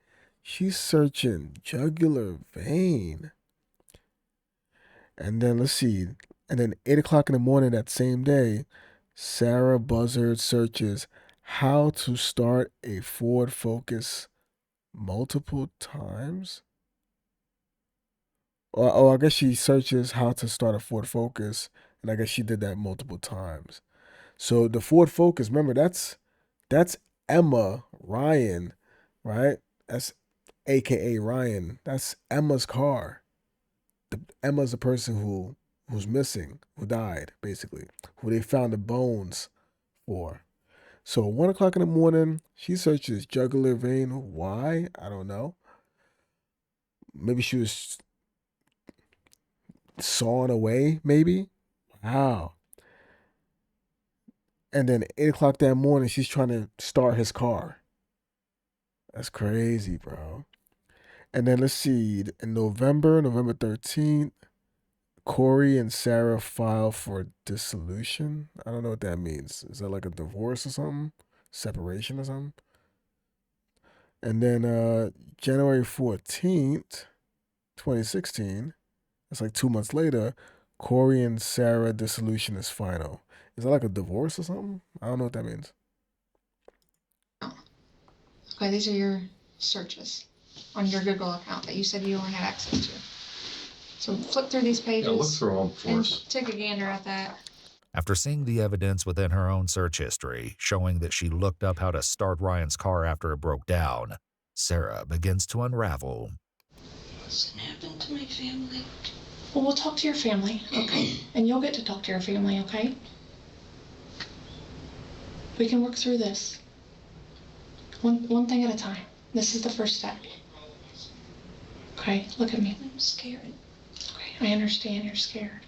She's searching jugular vein. And then let's see. And then 8 o'clock in the morning that same day, Sarah Buzzard searches how to start a Ford Focus multiple times. Oh, I guess she searches how to start a Ford Focus, and I guess she did that multiple times. So the Ford Focus, remember, that's Emma Ryan, right? That's AKA Ryan. That's Emma's car. Emma's a person who's missing, who died, basically, who they found the bones for. So at 1 o'clock in the morning, she searches jugular vein. Why? I don't know. Maybe she was sawing away, maybe. Wow. And then 8 o'clock that morning, she's trying to start his car. That's crazy, bro. And then let's see, in November 13th, Corey and Sarah file for dissolution. I don't know what that means. Is that like a divorce or something? Separation or something? And then January 14th, 2016, that's like 2 months later, Corey and Sarah dissolution is final. Is that like a divorce or something? I don't know what that means. Okay, these are your searches on your Google account that you said you only had access to. So flip through these pages. Yeah, look through them for and us. take a gander at that. After seeing the evidence within her own search history, showing that she looked up how to start Ryan's car after it broke down, Sarah begins to unravel. What's gonna happen to my family? Well, we'll talk to your family, okay? And you'll get to talk to your family, okay? We can work through this. One thing at a time. This is the first step. Okay, look at me. I'm scared. Okay, I understand you're scared.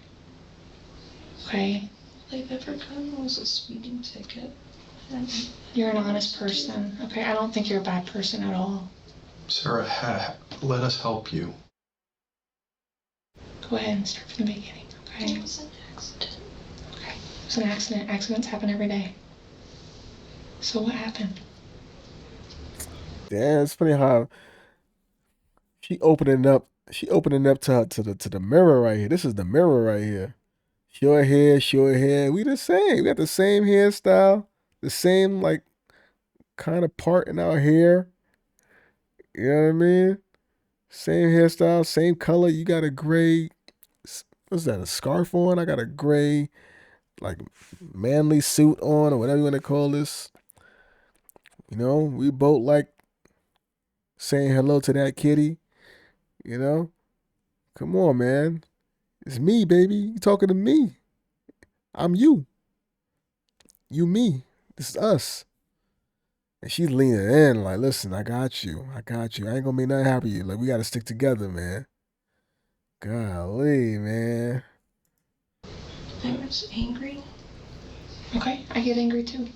Okay? All I've ever gotten was a speeding ticket. And You're an honest person, okay? I don't think you're a bad person at all. Sarah, let us help you. Go ahead and start from the beginning, okay? it was an accident. Okay, it was an accident. Accidents happen every day. So what happened? Yeah, it's funny how she opening up to the mirror right here. This is the mirror right here. Short hair. We the same. We got the same hairstyle, the same like kind of part in our hair. You know what I mean? Same hairstyle, same color. You got a gray, what's that, a scarf on? I got a gray, like, manly suit on, or whatever you want to call this. You know, we both like saying hello to that kitty. You know? Come on, man. It's me, baby. You talking to me. I'm you. You, me. This is us. And she's leaning in like, listen, I got you. I ain't gonna make nothing happen to you. Like, we gotta stick together, man. Golly, man. I was angry. Okay, I get angry too.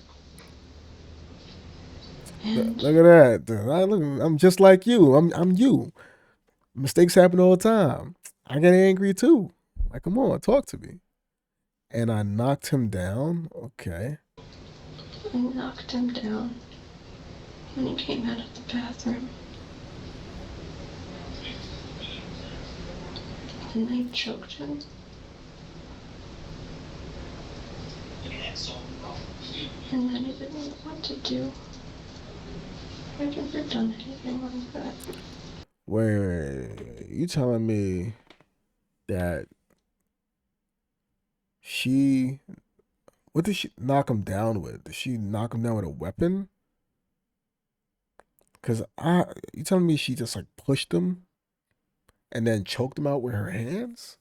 Look at that. I'm just like you. I'm you. Mistakes happen all the time. I get angry too. Like, come on, talk to me. And I knocked him down. Okay. I knocked him down when he came out of the bathroom. And I choked him. And then I didn't know what to do. I've never done anything like that. Wait. You telling me that what did she knock him down with? Did she knock him down with a weapon? Cause you telling me she just like pushed him and then choked him out with her hands?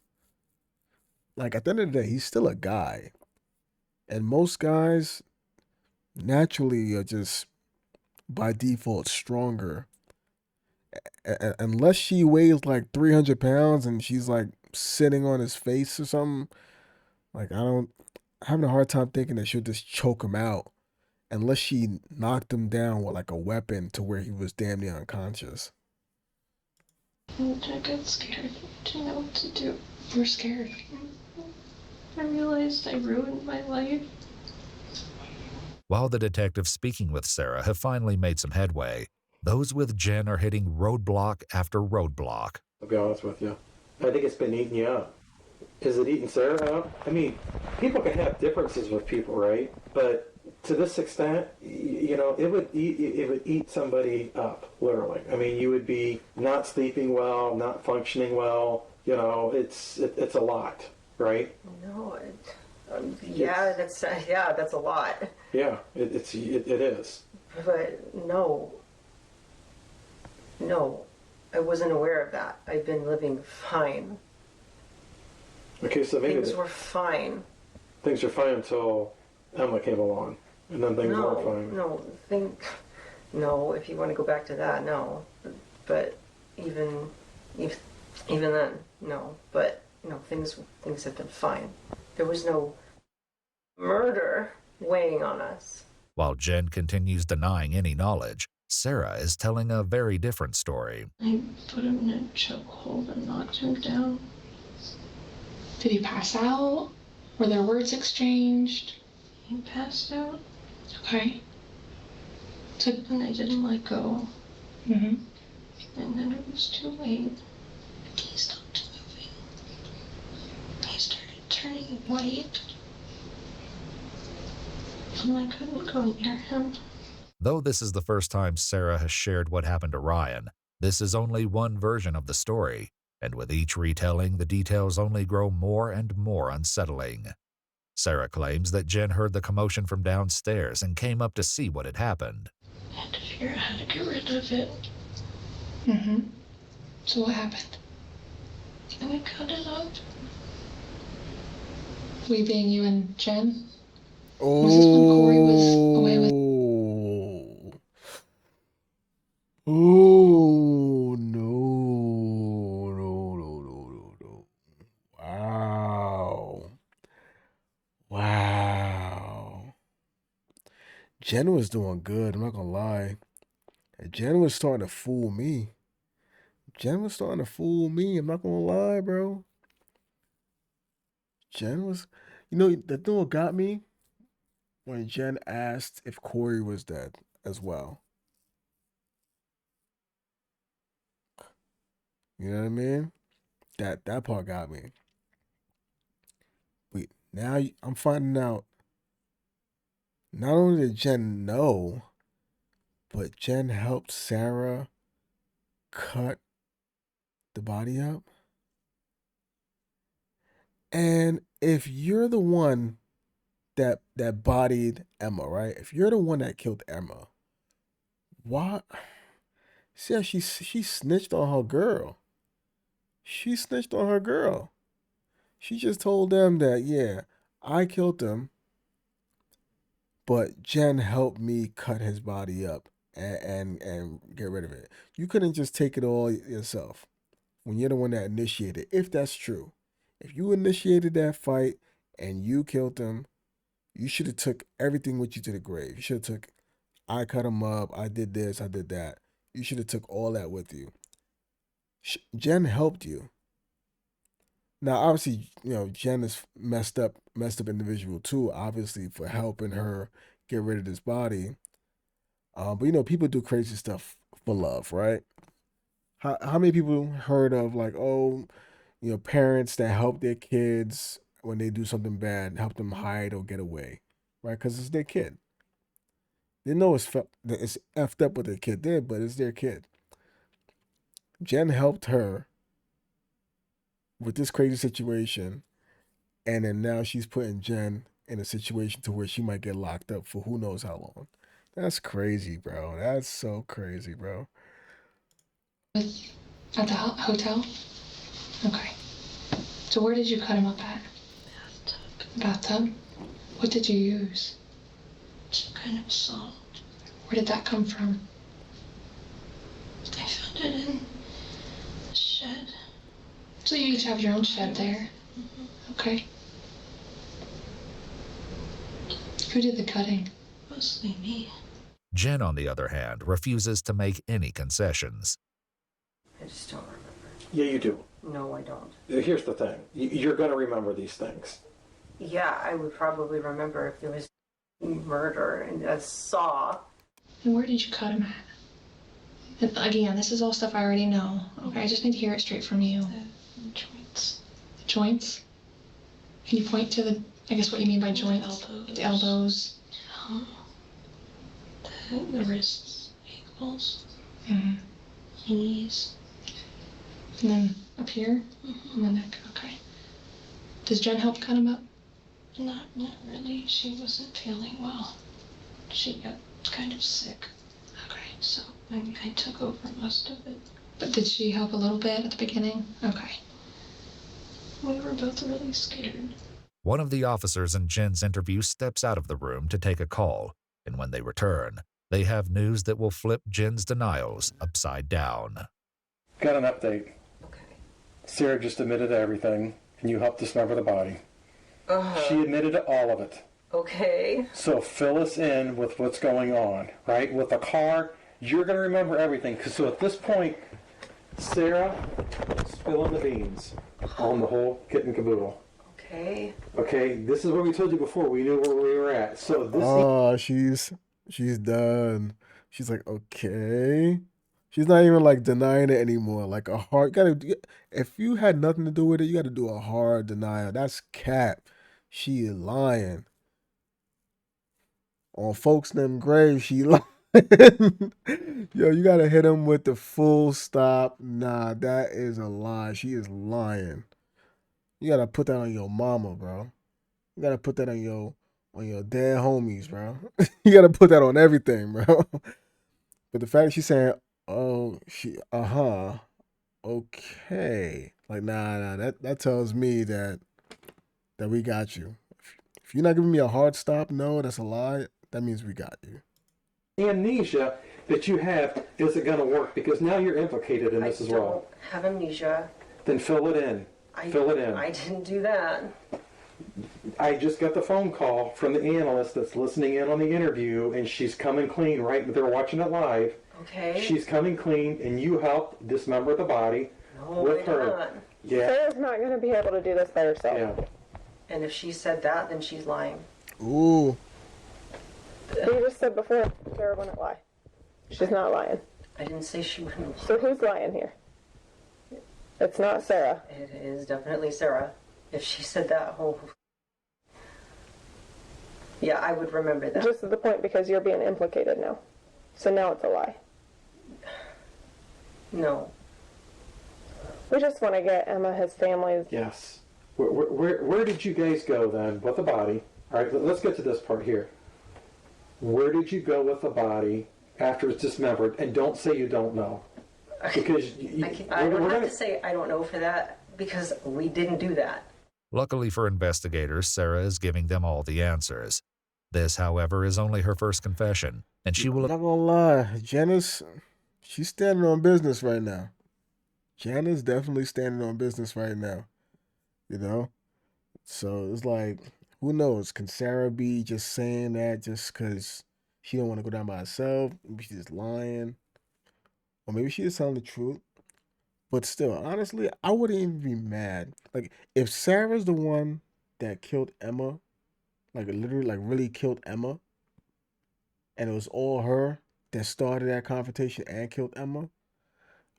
Like, at the end of the day, he's still a guy. And most guys naturally are just by default stronger. Unless she weighs like 300 pounds and she's like sitting on his face or something, like I'm having a hard time thinking that she'll just choke him out unless she knocked him down with like a weapon to where he was damn near unconscious. And I got scared. I didn't know what to do. We're scared. I realized I ruined my life. While the detectives speaking with Sarah have finally made some headway, those with Jen are hitting roadblock after roadblock. I'll be honest with you. I think it's been eating you up. Is it eating Sarah up? I mean, people can have differences with people, right? But to this extent, you know, it would eat somebody up, literally. I mean, you would be not sleeping well, not functioning well. You know, it's a lot, right? No, that's a lot. Yeah, it is. But no, I wasn't aware of that. I've been living fine Okay, so maybe things were fine. Things were fine until Emma came along, and then things weren't fine. No, if you want to go back to that, no. But even then, no. But things have been fine. There was no murder weighing on us. While Jen continues denying any knowledge, Sarah is telling a very different story. I put him in a chokehold and knocked him down. Did he pass out? Were there words exchanged? He passed out. Okay. And I didn't let go. Mm-hmm. And then it was too late. He stopped moving. He started turning white. And I couldn't go near him. Though this is the first time Sarah has shared what happened to Ryan, this is only one version of the story, and with each retelling, the details only grow more and more unsettling. Sarah claims that Jen heard the commotion from downstairs and came up to see what had happened. I had to figure out how to get rid of it. Mm-hmm. So what happened? And we cut it up. We being you and Jen? Oh. Was this when Corey was away with... Oh, no. Wow. Jen was doing good, I'm not gonna lie. Jen was starting to fool me. I'm not gonna lie, bro. Jen was... the thing what got me? When Jen asked if Corey was dead as well. You know what I mean? That part got me. Now I'm finding out not only did Jen know, but Jen helped Sarah cut the body up. And if you're the one that bodied Emma, right? If you're the one that killed Emma, why? See how she snitched on her girl. She snitched on her girl. She just told them that, yeah, I killed him, but Jen helped me cut his body up and get rid of it. You couldn't just take it all yourself when you're the one that initiated, if that's true. If you initiated that fight and you killed him, you should have took everything with you to the grave. You should have took, I cut him up, I did this, I did that. You should have took all that with you. Jen helped you. Now, obviously, Jen is messed up individual too, obviously, for helping her get rid of this body. But people do crazy stuff for love, right? How many people heard of parents that help their kids when they do something bad, help them hide or get away, right? Because it's their kid. They know it's effed up what their kid did, but it's their kid. Jen helped her with this crazy situation, and then now she's putting Jen in a situation to where she might get locked up for who knows how long. That's crazy, bro. That's so crazy, bro. At the hotel? Okay. So where did you cut him up at? Bathtub? What did you use? Some kind of salt. Where did that come from? I found it in the shed. So you each have your own shed there? Mm-hmm. Okay. Who did the cutting? Mostly me. Jen, on the other hand, refuses to make any concessions. I just don't remember. Yeah, you do. No, I don't. Here's the thing. You're going to remember these things. Yeah, I would probably remember if there was murder and a saw. And where did you cut him at? And again, this is all stuff I already know. Okay, I just need to hear it straight from you. The joints. The joints? Can you point to I guess what you mean by joints? The elbows. The wrists, ankles, Mm-hmm. knees. And then up here? Mm-hmm. And the neck, okay. Does Jen help cut him up? Not really. She wasn't feeling well. She got kind of sick. Okay. So I took over most of it. But did she help a little bit at the beginning? Okay. We were both really scared. One of the officers in Jen's interview steps out of the room to take a call, and when they return, they have news that will flip Jen's denials upside down. Got an update. Okay. Sarah just admitted to everything, and you helped dismember the body. She admitted to all of it. Okay. So fill us in with what's going on, right? With the car, you're going to remember everything. So at this point, Sarah, spilling the beans on the whole kit and caboodle. Okay. Okay, this is what we told you before. We knew where we were at. So this. Oh, she's done. She's like, okay. She's not even like denying it anymore. Like a hard, if you had nothing to do with it, you got to do a hard denial. That's cap. She is lying. On folks them graves, she lying. Yo, you gotta hit him with the full stop. Nah, that is a lie. She is lying. You gotta put that on your mama, bro. You gotta put that on your dead homies, bro. You gotta put that on everything, bro. But the fact that she's saying, oh, okay. Like, nah, that tells me that we got you. If you're not giving me a hard stop, no, that's a lie. That means we got you. The amnesia that you have isn't going to work because now you're implicated in this as well. I don't have amnesia. Then fill it in. Fill it in. I didn't do that. I just got the phone call from the analyst that's listening in on the interview, and she's coming clean, right? They're watching it live. Okay. She's coming clean, and you helped dismember the body with her. Not. Yeah. Sarah's not going to be able to do this by herself. Yeah. And if she said that, then she's lying. Ooh. You just said before Sarah wouldn't lie. She's not lying. I didn't say she wouldn't lie. So who's lying here? It's not Sarah. It is definitely Sarah. If she said that, yeah, I would remember that. Just to the point because you're being implicated now. So now it's a lie. No. We just want to get Emma his family's. Yes. Where did you guys go then with the body? All right, let's get to this part here. Where did you go with the body after it's dismembered? And don't say you don't know. Because I would have to say I don't know for that because we didn't do that. Luckily for investigators, Sarah is giving them all the answers. This, however, is only her first confession, and she will... I'm not gonna lie, Janice, she's standing on business right now. Janice definitely standing on business right now. You know? So it's like, who knows? Can Sarah be just saying that just because she don't want to go down by herself? Maybe she's just lying. Or maybe she is telling the truth. But still, honestly, I wouldn't even be mad. Like, if Sarah's the one that killed Emma, like literally, like really killed Emma, and it was all her that started that confrontation and killed Emma,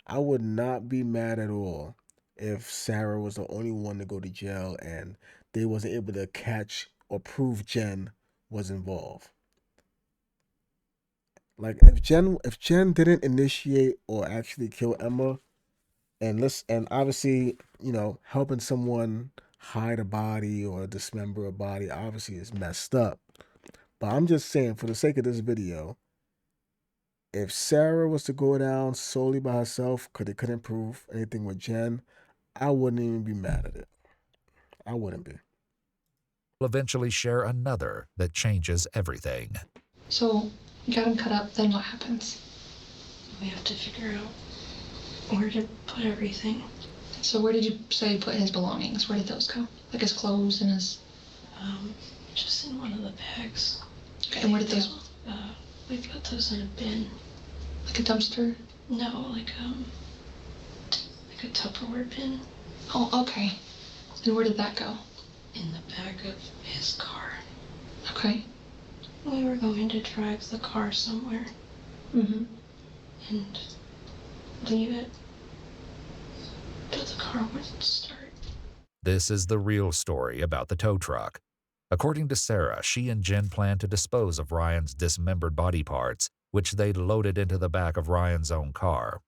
I would not be mad at all if Sarah was the only one to go to jail and they wasn't able to catch or prove Jen was involved. Like, if Jen didn't initiate or actually kill Emma, and obviously, you know, helping someone hide a body or dismember a body obviously is messed up. But I'm just saying, for the sake of this video, if Sarah was to go down solely by herself because they couldn't prove anything with Jen, I wouldn't even be mad at it. I wouldn't be. Will eventually share another that changes everything. So, you got him cut up, then what happens? We have to figure out where to put everything. So where did you say put his belongings? Where did those go? Like his clothes and his... Just in one of the bags. Okay, and where did those... We put those in a bin. Like a dumpster? No, like a Tupperware bin. Oh, okay. And where did that go? In the back of his car. Okay. We were going to drive the car somewhere. Mm-hmm. And leave it. But the car wouldn't start. This is the real story about the tow truck. According to Sarah, she and Jen planned to dispose of Ryan's dismembered body parts, which they'd loaded into the back of Ryan's own car.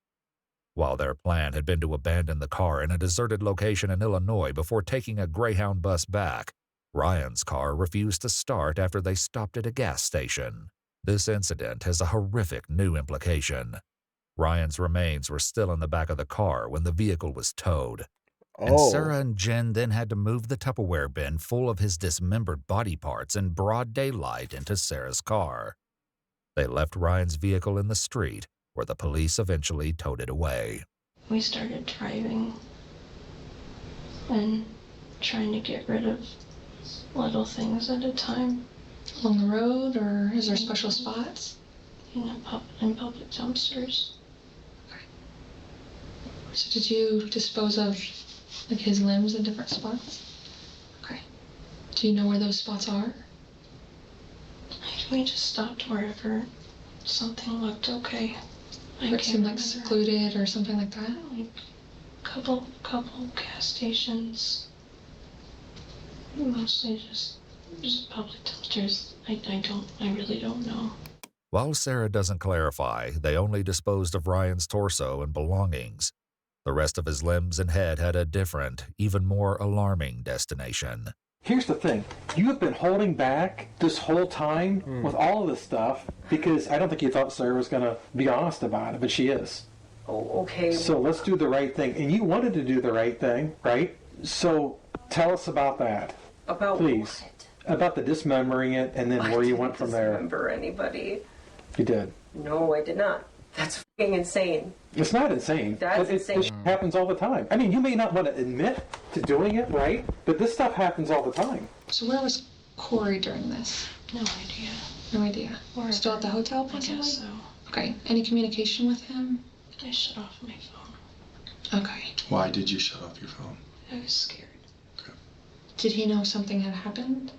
While their plan had been to abandon the car in a deserted location in Illinois before taking a Greyhound bus back, Ryan's car refused to start after they stopped at a gas station. This incident has a horrific new implication. Ryan's remains were still in the back of the car when the vehicle was towed. And Oh. Sarah and Jen then had to move the Tupperware bin full of his dismembered body parts in broad daylight into Sarah's car. They left Ryan's vehicle in the street, where the police eventually towed it away. We started driving and trying to get rid of little things at a time. Along the road, or is there special spots? In public dumpsters. So did you dispose of like his limbs in different spots? Okay. Do you know where those spots are? We just stopped wherever something looked okay. Where it seemed like secluded or something like that? Like couple gas stations. Mostly just public dumpsters. I really don't know. While Sarah doesn't clarify, they only disposed of Ryan's torso and belongings. The rest of his limbs and head had a different, even more alarming destination. Here's the thing. You have been holding back this whole time with all of this stuff because I don't think you thought Sarah was going to be honest about it, but she is. Oh, okay. So let's do the right thing. And you wanted to do the right thing, right? So tell us about that. About please. What? About the dismembering it and then where you went from there. I didn't dismember anybody. You did. No, I did not. That's fucking insane. It's not insane. That's insane. It happens all the time. I mean, you may not want to admit to doing it, right? But this stuff happens all the time. So where was Corey during this? No idea. No idea. Still at the hotel, possibly? I guess so. Okay. Any communication with him? I shut off my phone. Okay. Why did you shut off your phone? I was scared. Did he know something had happened?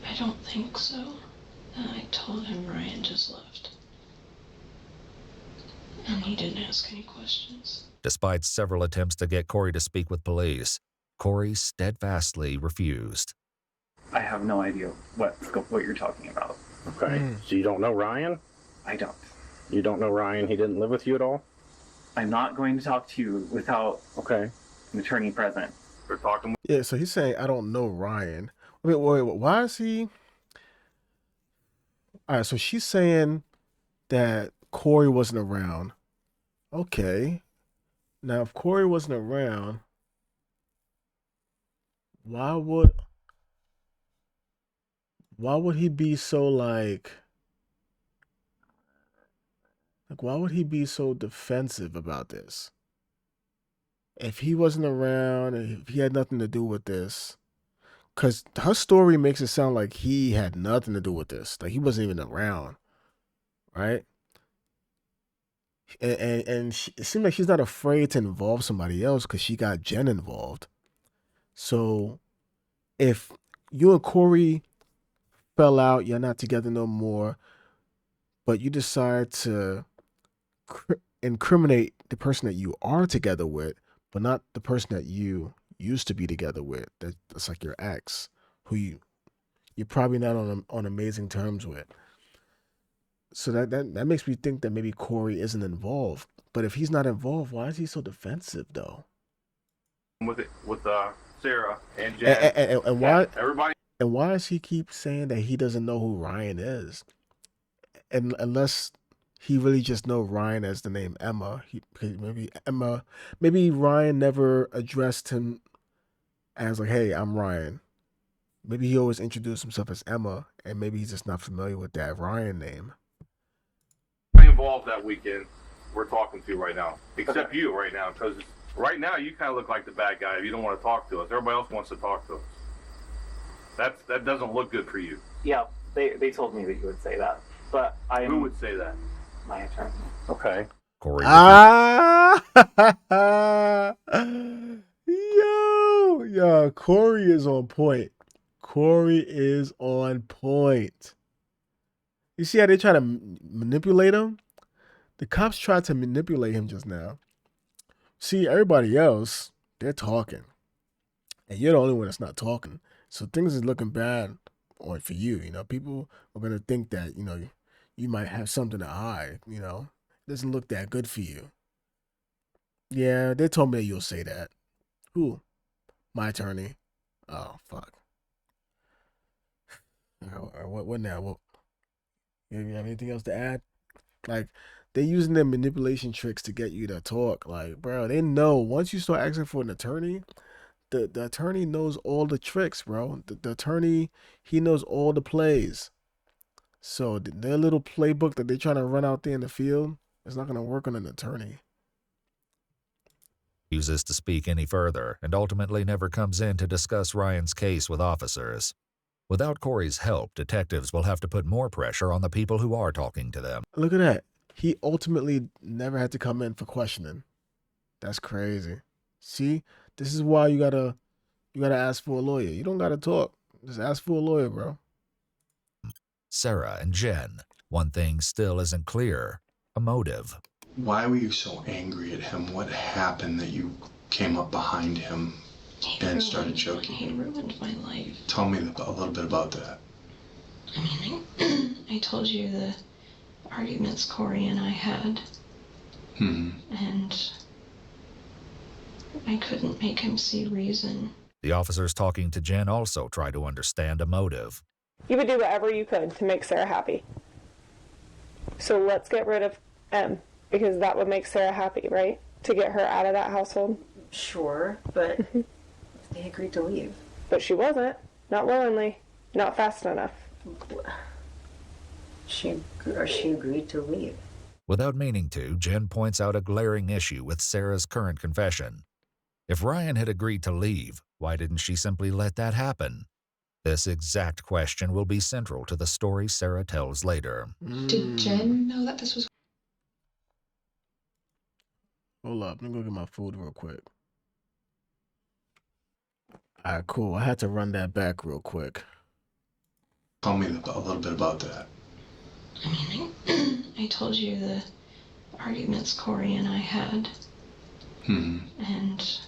I don't think so. And I told him Ryan just left. And he didn't ask any questions. Despite several attempts to get Corey to speak with police, Corey steadfastly refused. I have no idea what you're talking about. Okay. So you don't know Ryan? I don't. You don't know Ryan? He didn't live with you at all? I'm not going to talk to you without an attorney present. We're talking. Yeah, so he's saying, I don't know Ryan. Wait, why is he? All right, so she's saying that Corey wasn't around. Okay. Now, if Corey wasn't around, why would he be so like why would he be so defensive about this? If he wasn't around, if he had nothing to do with this, because her story makes it sound like he had nothing to do with this, like he wasn't even around, right? And it seems like she's not afraid to involve somebody else because she got Jen involved. So if you and Corey fell out, you're not together no more, but you decide to incriminate the person that you are together with, but not the person that you used to be together with. That's like your ex, who you're probably not on amazing terms with. So that makes me think that maybe Corey isn't involved. But if he's not involved, why is he so defensive though? With Sarah and Jen and why everybody? And why does he keep saying that he doesn't know who Ryan is? And unless he really just know Ryan as the name Emma, maybe Ryan never addressed him as like, "Hey, I'm Ryan." Maybe he always introduced himself as Emma, and maybe he's just not familiar with that Ryan name. Involved that weekend we're talking to right now, except you right now, because right now you kind of look like the bad guy. You don't want to talk to us. Everybody else wants to talk to us. That doesn't look good for you. Yeah, they told me that you would say that, but Who would say that? My attorney. Okay. Corey. Yo, Corey is on point. Corey is on point. You see how they try to manipulate him? The cops tried to manipulate him just now. See, everybody else, they're talking. And you're the only one that's not talking. So things is looking bad for you. You know, people are going to think that, you know, you might have something to hide, you know. It doesn't look that good for you. Yeah, they told me that you'll say that. Who? My attorney. Oh, fuck. What now? You have anything else to add? Like, they're using their manipulation tricks to get you to talk. Like, bro, they know once you start asking for an attorney, the attorney knows all the tricks, bro. The attorney, he knows all the plays. So their little playbook that they're trying to run out there in the field, it's not gonna work on an attorney. Refuses to speak any further and ultimately never comes in to discuss Ryan's case with officers. Without Corey's help, detectives will have to put more pressure on the people who are talking to them. Look at that. He ultimately never had to come in for questioning. That's crazy. See, this is why you gotta ask for a lawyer. You don't gotta talk. Just ask for a lawyer, bro. Sarah and Jen. One thing still isn't clear: a motive. Why were you so angry at him? What happened that you came up behind him and started choking He him? ruined my life. Tell me a little bit about that. I mean, I told you the arguments Corey and I had, and I couldn't make him see reason. The officers talking to Jen also try to understand a motive. You would do whatever you could to make Sarah happy. So let's get rid of M, because that would make Sarah happy, right? To get her out of that household. Sure, but they agreed to leave. But she wasn't. Not willingly. Not fast enough. She agreed to leave. Without meaning to, Jen points out a glaring issue with Sarah's current confession. If Ryan had agreed to leave, why didn't she simply let that happen? This exact question will be central to the story Sarah tells later. Did Jen know that this was... Hold up, let me go get my food real quick. All right, cool. I had to run that back real quick. Tell me a little bit about that. I mean, I told you the arguments Corey and I had, and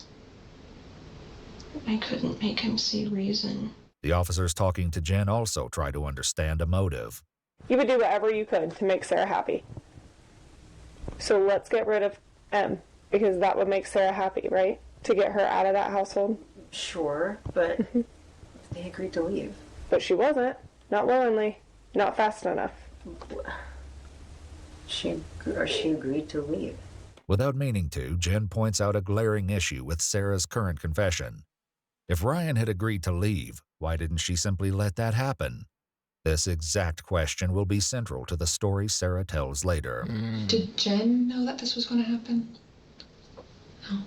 I couldn't make him see reason. The officers talking to Jen also try to understand a motive. You would do whatever you could to make Sarah happy. So let's get rid of M, because that would make Sarah happy, right? To get her out of that household. Sure, but they agreed to leave. But she wasn't. Not willingly. Not fast enough. She agreed to leave. Without meaning to, Jen points out a glaring issue with Sarah's current confession. If Ryan had agreed to leave, why didn't she simply let that happen? This exact question will be central to the story Sarah tells later. Did Jen know that this was going to happen? No,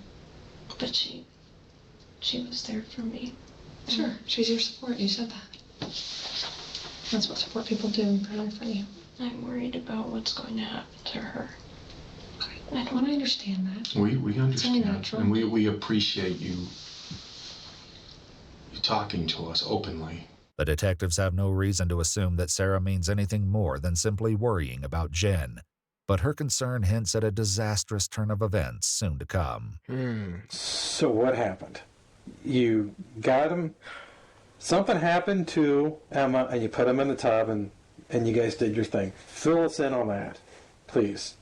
but she was there for me. Sure, she's your support. You said that. That's what support people do. They're there for you. I'm worried about what's going to happen to her. I understand that. We It's only understand, natural. and we appreciate you talking to us openly. The detectives have no reason to assume that Sarah means anything more than simply worrying about Jen, but her concern hints at a disastrous turn of events soon to come. So what happened? You got him? Something happened to Emma, and you put him in the tub, and you guys did your thing. Fill us in on that, please.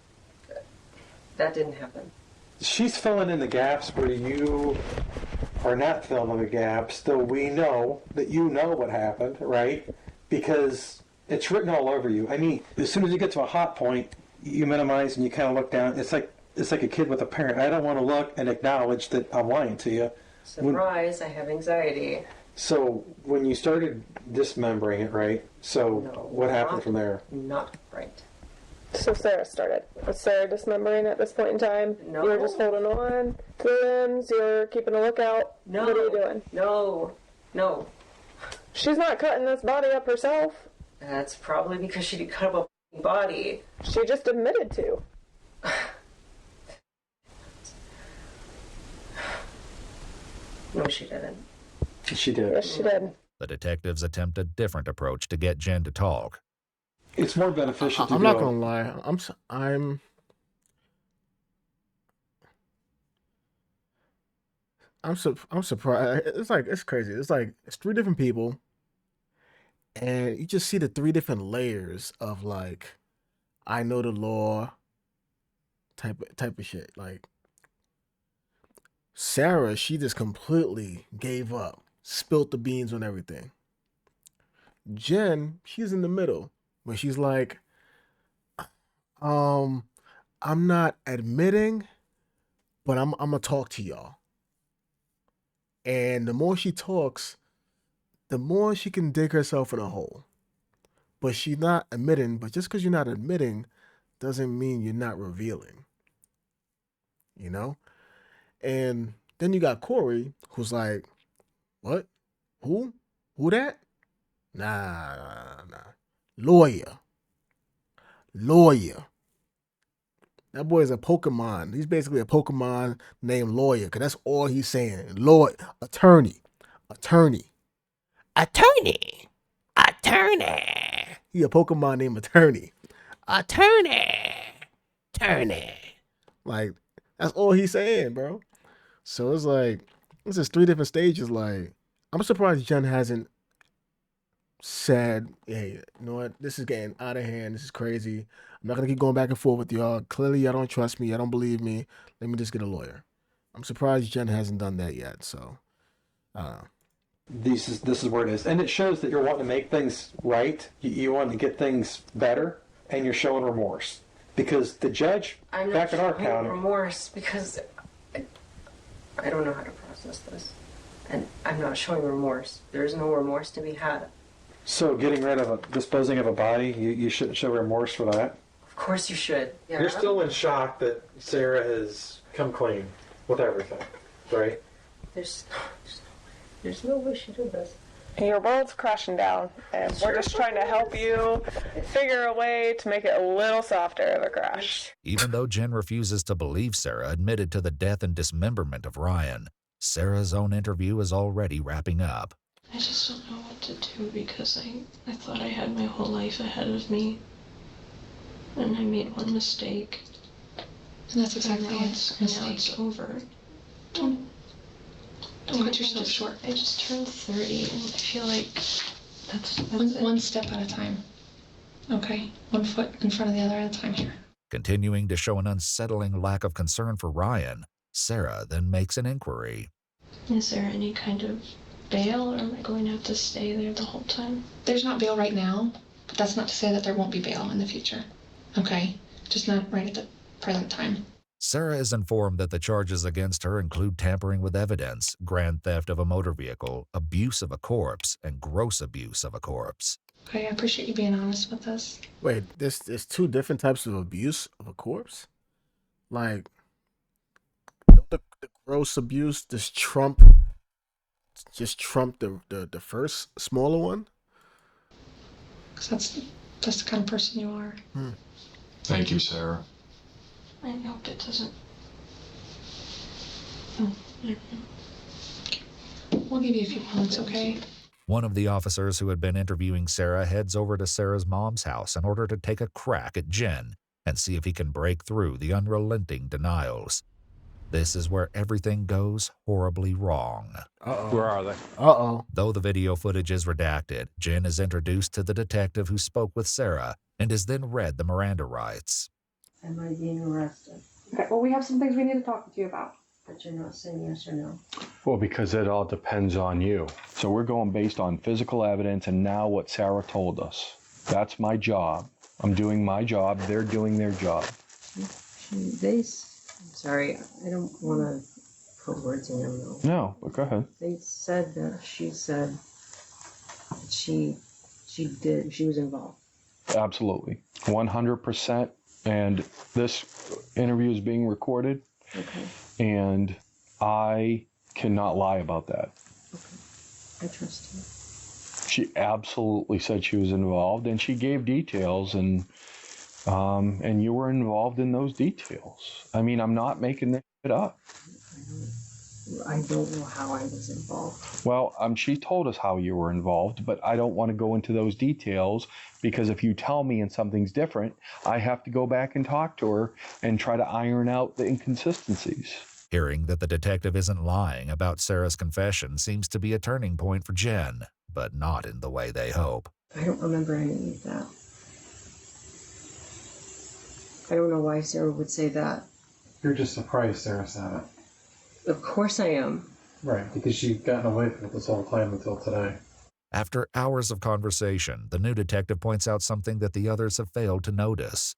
That didn't happen. She's filling in the gaps where you are not filling in the gaps, though we know that you know what happened, right? Because it's written all over you. I mean, as soon as you get to a hot point, you minimize and you kind of look down. It's like a kid with a parent. I don't want to look and acknowledge that I'm lying to you. Surprise, I have anxiety. So when you started dismembering it, right? So what happened from there? Not right. So Sarah started. Was Sarah dismembering at this point in time? No. You were just holding on to the limbs, you're keeping a lookout? No. What are you doing? No. She's not cutting this body up herself. That's probably because she didn't cut up a body. She just admitted to. No, she didn't. She did. Yes, she did. The detectives attempt a different approach to get Jen to talk. It's more beneficial to I'm not gonna lie. I'm surprised. It's crazy. It's three different people, and you just see the three different layers of like, I know the law type of shit. Like Sarah, she just completely gave up, spilt the beans on everything. Jen, she's in the middle, where she's like, I'm not admitting, but I'm gonna talk to y'all. And the more she talks, the more she can dig herself in a hole. But she's not admitting, but just because you're not admitting doesn't mean you're not revealing. You know? And then you got Corey, who's like, what? Who? Who that? Nah. Lawyer. That boy is a Pokemon. He's basically a Pokemon named Lawyer, because that's all he's saying. Lawyer, attorney. He a Pokemon named Attorney. Attorney. Like, that's all he's saying, bro. So it's like, this is 3 different stages. Like, I'm surprised Jen hasn't said, hey, you know what? This is getting out of hand. This is crazy. I'm not going to keep going back and forth with y'all. Clearly, y'all don't trust me. Y'all don't believe me. Let me just get a lawyer. I'm surprised Jen hasn't done that yet. So, This is where it is. And it shows that you're wanting to make things right. You want to get things better, and you're showing remorse. Because the judge I'm back not in our showing county... remorse because I don't know how to process this. And I'm not showing remorse. There's no remorse to be had. So disposing of a body, you shouldn't show remorse for that? Of course you should. Yeah. You're still in shock that Sarah has come clean with everything, right? There's no way she did this. Your world's crashing down, and we're just trying to help you figure a way to make it a little softer of a crash. Even though Jen refuses to believe Sarah admitted to the death and dismemberment of Ryan, Sarah's own interview is already wrapping up. I just don't know what to do because I thought I had my whole life ahead of me. And I made one mistake. And that's exactly now it's over. Don't cut yourself short. I just turned 30 and I feel like that's one step at a time. Okay? 1 foot in front of the other at a time here. Continuing to show an unsettling lack of concern for Ryan, Sarah then makes an inquiry. Is there any kind of bail, or am I going to have to stay there the whole time? There's not bail right now, but that's not to say that there won't be bail in the future. Okay? Just not right at the present time. Sarah is informed that the charges against her include tampering with evidence, grand theft of a motor vehicle, abuse of a corpse, and gross abuse of a corpse. Okay, I appreciate you being honest with us. Wait, there's 2 different types of abuse of a corpse? Like, don't the gross abuse just trump the first smaller one? Because that's the kind of person you are. Thank you, Sarah. I hope it doesn't. We'll give you a few moments, okay? One of the officers who had been interviewing Sarah heads over to Sarah's mom's house in order to take a crack at Jen and see if he can break through the unrelenting denials. This is where everything goes horribly wrong. Where are they? Though the video footage is redacted, Jen is introduced to the detective who spoke with Sarah and is then read the Miranda rights. Am I being arrested? Okay, well, we have some things we need to talk to you about. But you're not saying yes or no. Well, because it all depends on you. So we're going based on physical evidence and now what Sarah told us. That's my job. I'm doing my job. They're doing their job. I'm sorry, I don't want to put words in your mouth. No, but go ahead. They said that she said that she was involved. Absolutely. 100%. And this interview is being recorded. Okay. And I cannot lie about that. Okay. I trust you. She absolutely said she was involved, and she gave details, and you were involved in those details. I mean, I'm not making this shit up. I don't know how I was involved. Well, she told us how you were involved, but I don't want to go into those details because if you tell me and something's different, I have to go back and talk to her and try to iron out the inconsistencies. Hearing that the detective isn't lying about Sarah's confession seems to be a turning point for Jen, but not in the way they hope. I don't remember any of that. I don't know why Sarah would say that. You're just surprised Sarah said it. Of course I am. Right, because you've gotten away from it this whole time until today. After hours of conversation, the new detective points out something that the others have failed to notice.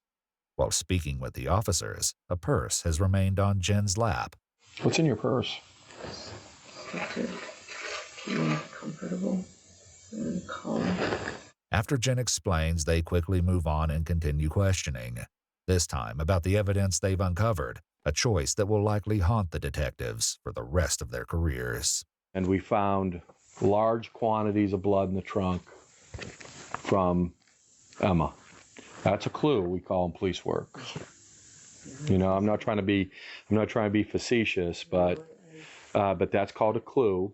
While speaking with the officers, a purse has remained on Jen's lap. What's in your purse? To keep me comfortable and calm. After Jen explains, they quickly move on and continue questioning, this time about the evidence they've uncovered, a choice that will likely haunt the detectives for the rest of their careers. And we found large quantities of blood in the trunk from Emma. That's a clue. We call them police work. You know, I'm not trying to be facetious, but that's called a clue.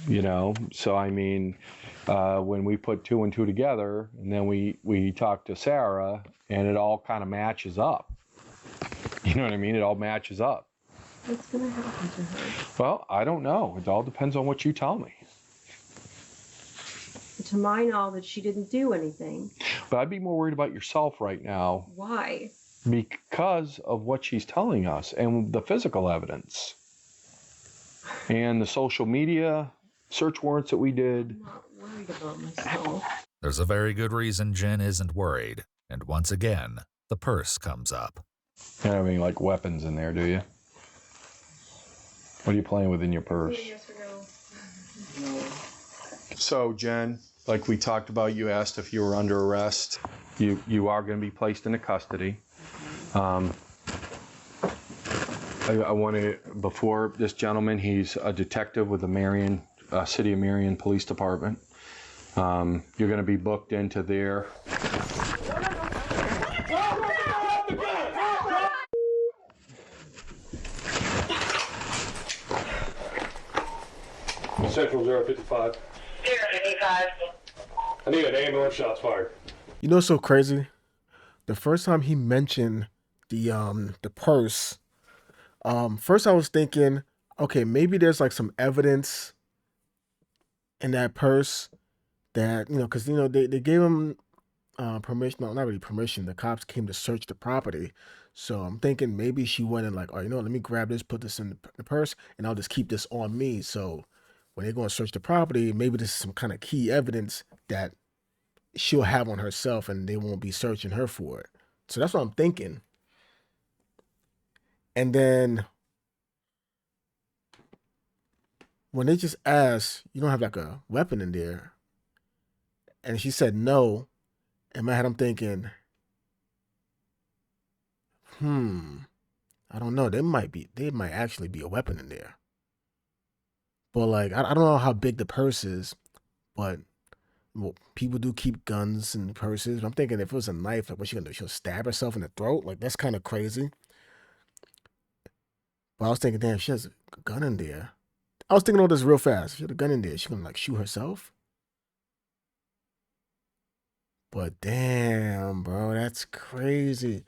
You know, so I mean, when we put 2 and 2 together, and then we talk to Sarah, and it all kind of matches up. You know what I mean? It all matches up. What's gonna happen to her? Well, I don't know. It all depends on what you tell me. To my knowledge, she didn't do anything. But I'd be more worried about yourself right now. Why? Because of what she's telling us and the physical evidence and the social media search warrants that we did. I'm not worried about myself. There's a very good reason Jen isn't worried, and once again, the purse comes up. You don't have any like weapons in there, do you? What are you playing with in your purse? So, Jen, like we talked about, you asked if you were under arrest. You are going to be placed into custody. I want to, before this gentleman, he's a detective with the City of Marion Police Department. You're going to be booked into their... Central 055. 055. I need an ambulance, shots fired. You know what's so crazy? The first time he mentioned the purse, first I was thinking, okay, maybe there's like some evidence in that purse that, you know, because, you know, they gave him permission, no, not really permission. The cops came to search the property. So I'm thinking maybe she went and like, oh, you know, let me grab this, put this in the purse, and I'll just keep this on me. So when they're going to search the property, maybe this is some kind of key evidence that she'll have on herself and they won't be searching her for it. So that's what I'm thinking. And then when they just asked, you don't have like a weapon in there, and she said no, in my head I'm thinking, I don't know. There might actually be a weapon in there. But like, I don't know how big the purse is, but well, people do keep guns in purses. But I'm thinking if it was a knife, like what's she gonna do? She'll stab herself in the throat? Like that's kind of crazy. But I was thinking, damn, she has a gun in there. I was thinking all this real fast. If she had a gun in there, she gonna like shoot herself? But damn, bro, that's crazy.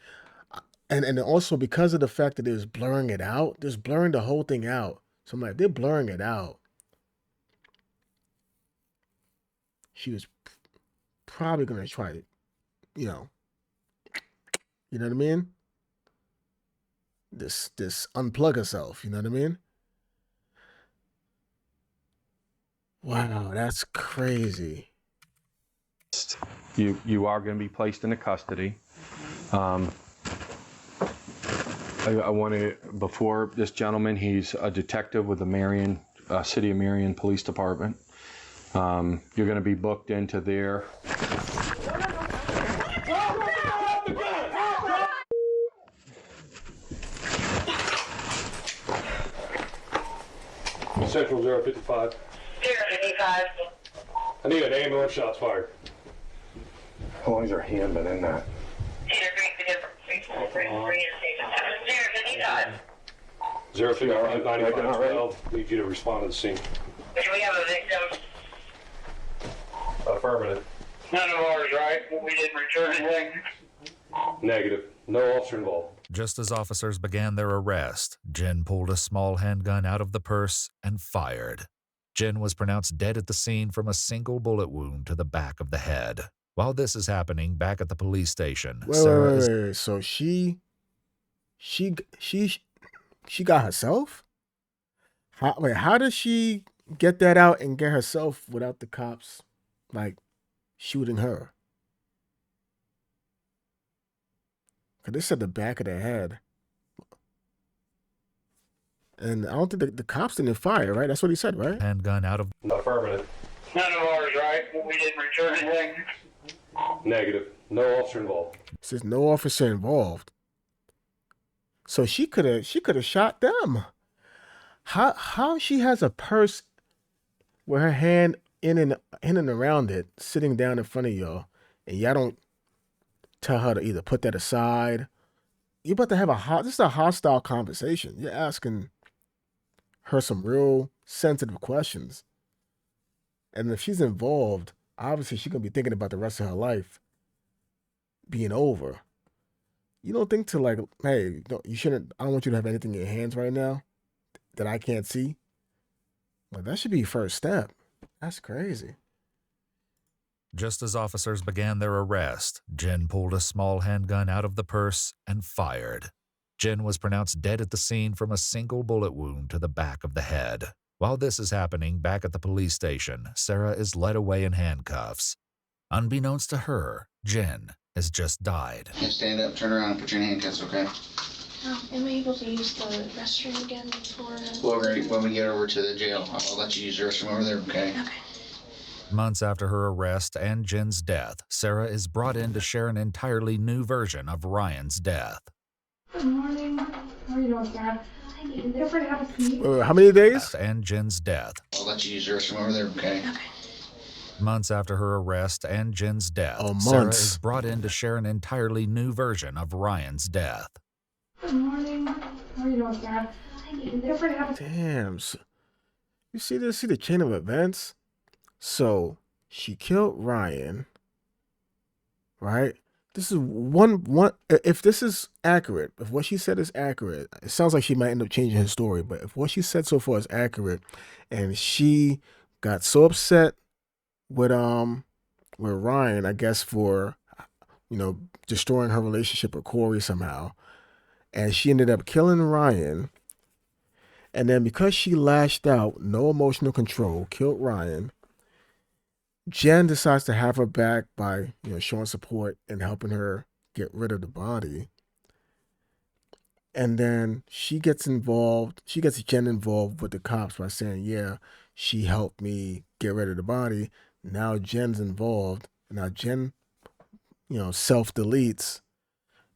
And also because of the fact that it was blurring it out, just blurring the whole thing out. So I'm like, they're blurring it out. She was probably gonna try to, you know what I mean? This unplug herself, you know what I mean? Wow, that's crazy. You are going to be placed into custody. I want to, before this gentleman, he's a detective with the City of Marion Police Department. You're going to be booked into their... Central 055. 055. I need an ambulance, shots fired. How long's her hand been in that? 055 9512. Need you to respond to the scene. Do we have a victim? Affirmative. None of ours, right? We didn't return anything? Negative. No officer involved. Just as officers began their arrest, Jen pulled a small handgun out of the purse and fired. Jen was pronounced dead at the scene from a single bullet wound to the back of the head. While this is happening back at the police station, Wait. So she got herself? How did she get that out and get herself without the cops like shooting her? Cause they said the back of the head. And I don't think the cops didn't fire, right? That's what he said, right? Handgun out of... Affirmative. None of ours, right? We didn't return anything. Negative. No officer involved. It says no officer involved. So she could have shot them. How she has a purse with her hand in and around it, sitting down in front of y'all, and y'all don't tell her to either put that aside. You're about to have this is a hostile conversation. You're asking her some real sensitive questions. And if she's involved, obviously she's going to be thinking about the rest of her life being over. You don't think to like, hey, you shouldn't, I don't want you to have anything in your hands right now that I can't see. Like, that should be your first step. That's crazy. Just as officers began their arrest, Jen pulled a small handgun out of the purse and fired. Jen was pronounced dead at the scene from a single bullet wound to the back of the head. While this is happening back at the police station, Sarah is led away in handcuffs. Unbeknownst to her, Jen has just died. You stand up, turn around, and put your handcuffs, okay? Am I able to use the restroom again for... Well, when we get over to the jail, I'll let you use the restroom over there, okay? Okay. Months after her arrest and Jen's death, Sarah is brought in to share an entirely new version of Ryan's death. Good morning. How are you doing, Sarah? Feel free to have a seat. How many days? And Jen's death. I'll let you use the restroom over there, okay? Okay. Months after her arrest and Jen's death, months. Sarah is brought in to share an entirely new version of Ryan's death. Good morning. How are you doing, Sarah? Feel free to have a seat. Damn. You see this? See the chain of events? So she killed Ryan, right? This is one. If this is accurate, if what she said is accurate, it sounds like she might end up changing her story. But if what she said so far is accurate, and she got so upset with Ryan, I guess for destroying her relationship with Corey somehow, and she ended up killing Ryan. And then because she lashed out, no emotional control, killed Ryan. Jen decides to have her back by, showing support and helping her get rid of the body. And then she gets Jen involved with the cops by saying, yeah, she helped me get rid of the body. Now Jen's involved. Now Jen, self-deletes.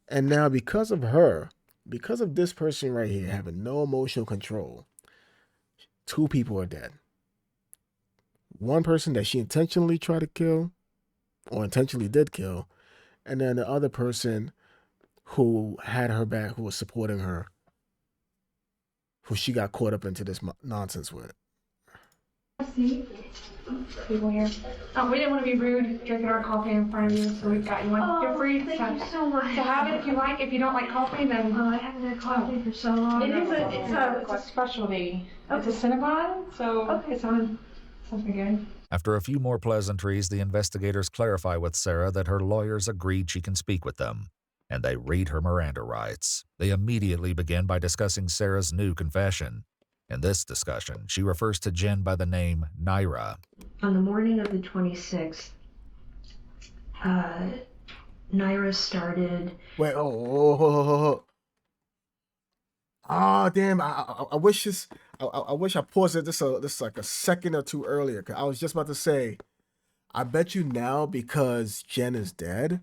And now because of her, because of this person right here having no emotional control, 2 people are dead. One person that she intentionally tried to kill, or intentionally did kill, and then the other person who had her back, who was supporting her, who she got caught up into this nonsense with. People here. We didn't want to be rude drinking our coffee in front of you, so we've got you one. Feel free to have it if you like. If you don't like coffee, then I haven't had coffee for so long. It's a specialty. It's a Cinnabon, so it's on something good. After a few more pleasantries, the investigators clarify with Sarah that her lawyers agreed she can speak with them, and they read her Miranda rights. They immediately begin by discussing Sarah's new confession. In this discussion, she refers to Jen by the name Naira. On the morning of the 26th, Naira started... Wait, oh, damn, I wish this... I wish I paused it this like a second or two earlier, because I was just about to say, I bet you now, because Jen is dead,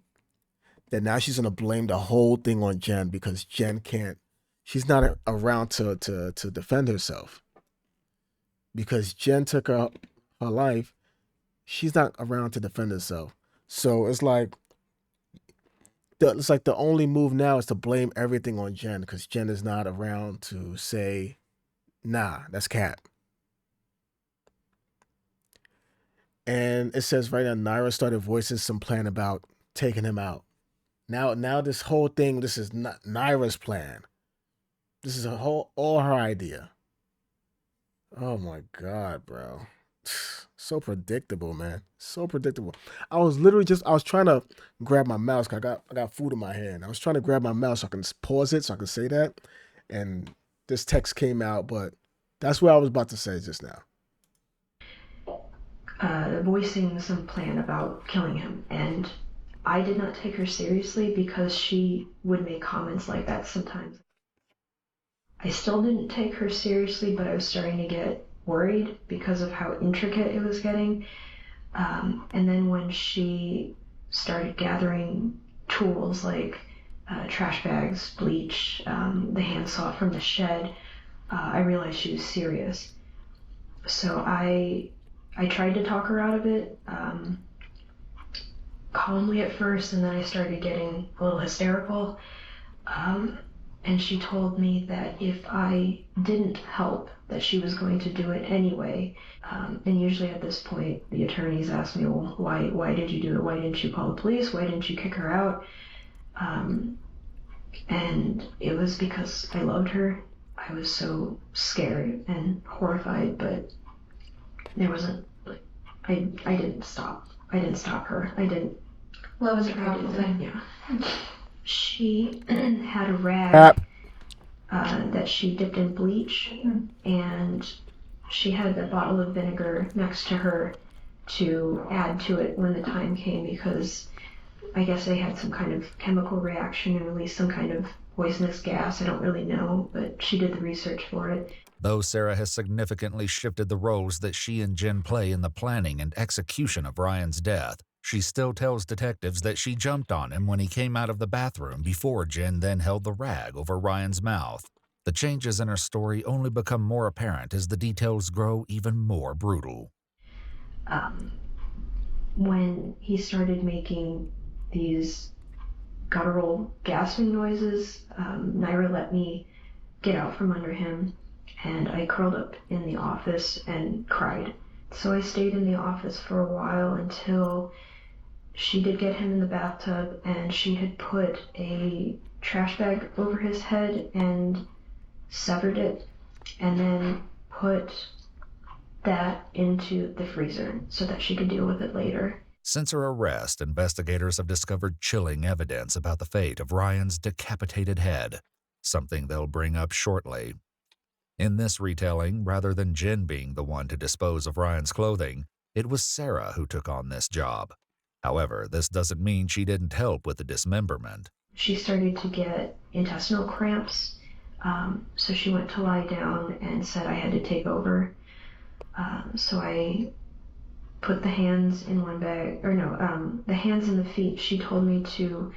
that now she's going to blame the whole thing on Jen, because Jen can't... She's not around to defend herself. Because Jen took her life, she's not around to defend herself. So it's like the only move now is to blame everything on Jen, because Jen is not around to say, nah, that's Cat. And it says right now, Naira started voicing some plan about taking him out. Now this whole thing, this is not Naira's plan. This is all her idea. Oh my God, bro. So predictable, man. So predictable. I was trying to grab my mouse, because I got food in my hand. I was trying to grab my mouse so I can pause it so I can say that. And this text came out, but that's what I was about to say just now. Voicing some plan about killing him. And I did not take her seriously because she would make comments like that sometimes. I still didn't take her seriously, but I was starting to get worried because of how intricate it was getting. And then when she started gathering tools like trash bags, bleach, the handsaw from the shed, I realized she was serious. So I tried to talk her out of it, calmly at first, and then I started getting a little hysterical. And she told me that if I didn't help, that she was going to do it anyway. And usually at this point, the attorneys ask me, well, why did you do it? Why didn't you call the police? Why didn't you kick her out? And it was because I loved her. I was so scared and horrified, but there wasn't, like, I didn't stop. I didn't stop her. I didn't. What was the problem then? Yeah. She had a rag that she dipped in bleach, and she had a bottle of vinegar next to her to add to it when the time came, because I guess they had some kind of chemical reaction and released some kind of poisonous gas. I don't really know, but she did the research for it. Though Sarah has significantly shifted the roles that she and Jen play in the planning and execution of Ryan's death, she still tells detectives that she jumped on him when he came out of the bathroom before Jen then held the rag over Ryan's mouth. The changes in her story only become more apparent as the details grow even more brutal. When he started making these guttural gasping noises, Naira let me get out from under him, and I curled up in the office and cried. So I stayed in the office for a while until she did get him in the bathtub, and she had put a trash bag over his head and severed it, and then put that into the freezer so that she could deal with it later. Since her arrest, investigators have discovered chilling evidence about the fate of Ryan's decapitated head, something they'll bring up shortly. In this retelling, rather than Jen being the one to dispose of Ryan's clothing, it was Sarah who took on this job. However, this doesn't mean she didn't help with the dismemberment. She started to get intestinal cramps, so she went to lie down and said I had to take over. So I put the hands in one bag, the hands and the feet she told me to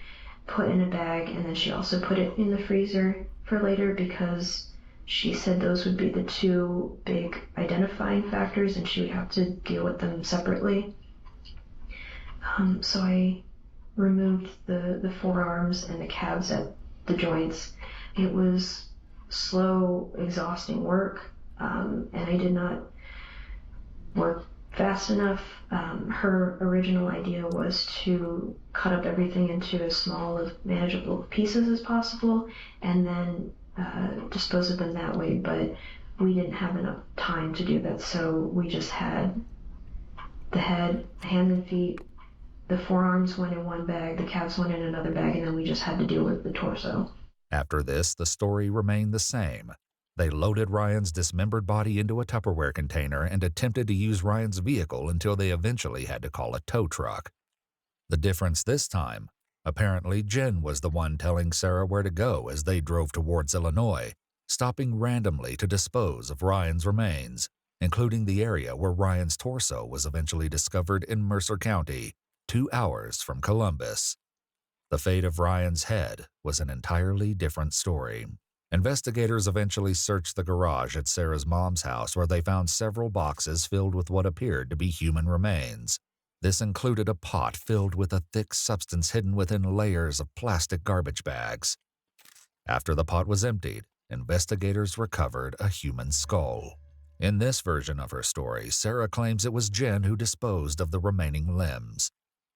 put in a bag, and then she also put it in the freezer for later because she said those would be the two big identifying factors and she would have to deal with them separately. So I removed the forearms and the calves at the joints. It was slow, exhausting work, and I did not work fast enough. Her original idea was to cut up everything into as small of manageable pieces as possible and then dispose of them that way, but we didn't have enough time to do that, so we just had the head, the hands and feet, the forearms went in one bag, the calves went in another bag, and then we just had to deal with the torso. After this, the story remained the same. They loaded Ryan's dismembered body into a Tupperware container and attempted to use Ryan's vehicle until they eventually had to call a tow truck. The difference this time, apparently Jen was the one telling Sarah where to go as they drove towards Illinois, stopping randomly to dispose of Ryan's remains, including the area where Ryan's torso was eventually discovered in Mercer County, 2 hours from Columbus. The fate of Ryan's head was an entirely different story. Investigators eventually searched the garage at Sarah's mom's house where they found several boxes filled with what appeared to be human remains. This included a pot filled with a thick substance hidden within layers of plastic garbage bags. After the pot was emptied, investigators recovered a human skull. In this version of her story, Sarah claims it was Jen who disposed of the remaining limbs.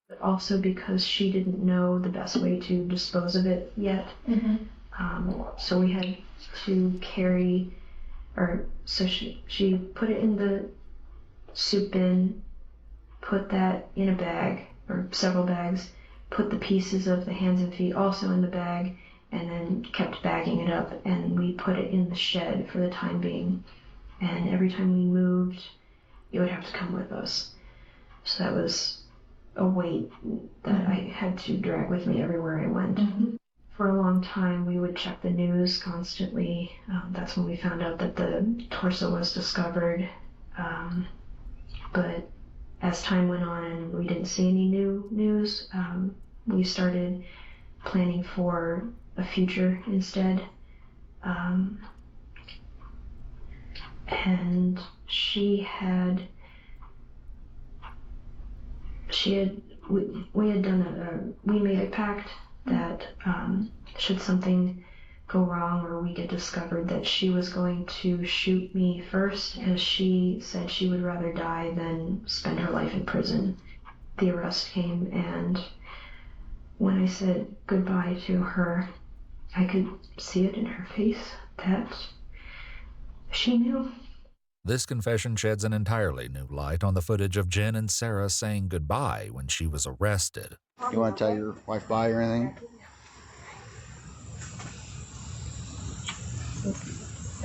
But also because she didn't know the best way to dispose of it yet. So we had to she put it in the soup bin, put that in a bag, or several bags, put the pieces of the hands and feet also in the bag, and then kept bagging it up, and we put it in the shed for the time being. And every time we moved, it would have to come with us. So that was a weight that I had to drag with me everywhere I went. For a long time, we would check the news constantly. That's when we found out that the torso was discovered. But as time went on and we didn't see any new news, we started planning for a future instead. And we made a pact that should something go wrong or we get discovered, that she was going to shoot me first, because she said she would rather die than spend her life in prison. The arrest came, and when I said goodbye to her, I could see it in her face that she knew. This confession sheds an entirely new light on the footage of Jen and Sarah saying goodbye when she was arrested. You want to tell your wife bye or anything?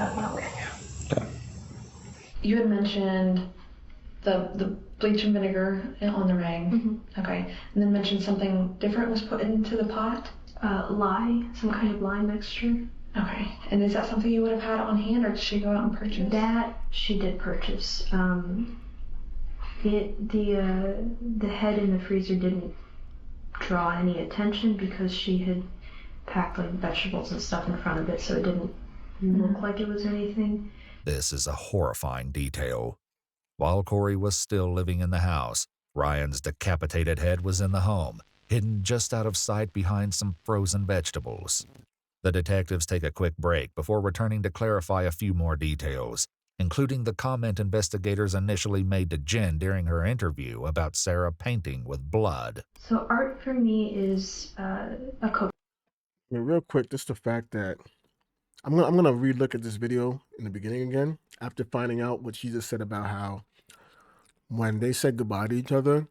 Okay. You had mentioned the bleach and vinegar on the ring. Okay. And then mentioned something different was put into the pot? Lye, some kind of lye mixture. Okay. And is that something you would have had on hand, or did she go out and purchase? That she did purchase. The head in the freezer didn't draw any attention because she had packed like vegetables and stuff in front of it, so it didn't look like it was anything. This is a horrifying detail. While Corey was still living in the house, Ryan's decapitated head was in the home, hidden just out of sight behind some frozen vegetables. The detectives take a quick break before returning to clarify a few more details, including the comment investigators initially made to Jen during her interview about Sarah painting with blood. So art for me is a cook. Yeah, real quick, just the fact that I'm gonna re-look at this video in the beginning again after finding out what she just said about how when they said goodbye to each other,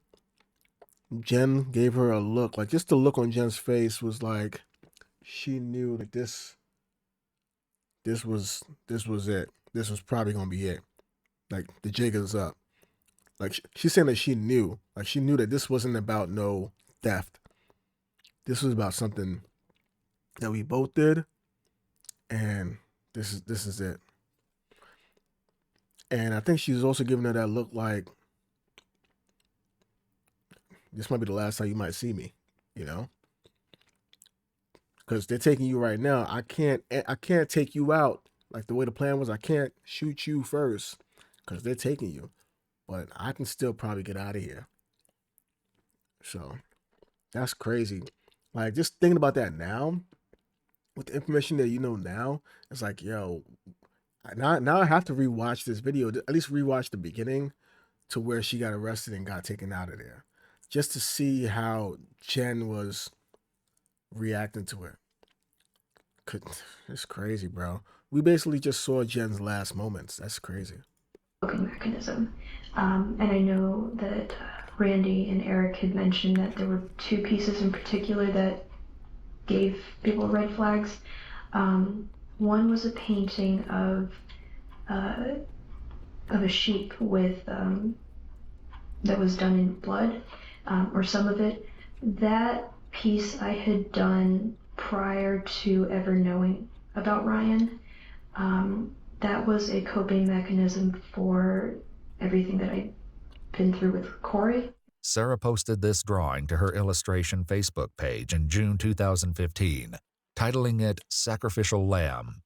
Jen gave her a look, like just the look on Jen's face was like she knew that this was it. This was probably gonna be it. Like the jig is up. Like she's saying that she knew that this wasn't about no theft. This was about something that we both did, and this is it. And I think she's also giving her that look like this might be the last time you might see me, you know? Because they're taking you right now. I can't take you out like the way the plan was. I can't shoot you first because they're taking you, but I can still probably get out of here. So that's crazy. Like just thinking about that now, with the information that you know now, it's like, yo, now I have to rewatch this video, at least rewatch the beginning to where she got arrested and got taken out of there, just to see how Jen was reacting to it. It's crazy, bro. We basically just saw Jen's last moments. That's crazy. Coping mechanism. And I know that Randy and Eric had mentioned that there were two pieces in particular that gave people red flags. One was a painting of a sheep with that was done in blood, or some of it. That piece I had done prior to ever knowing about Ryan. That was a coping mechanism for everything that I'd been through with Corey. Sarah posted this drawing to her illustration Facebook page in June 2015, titling it Sacrificial Lamb.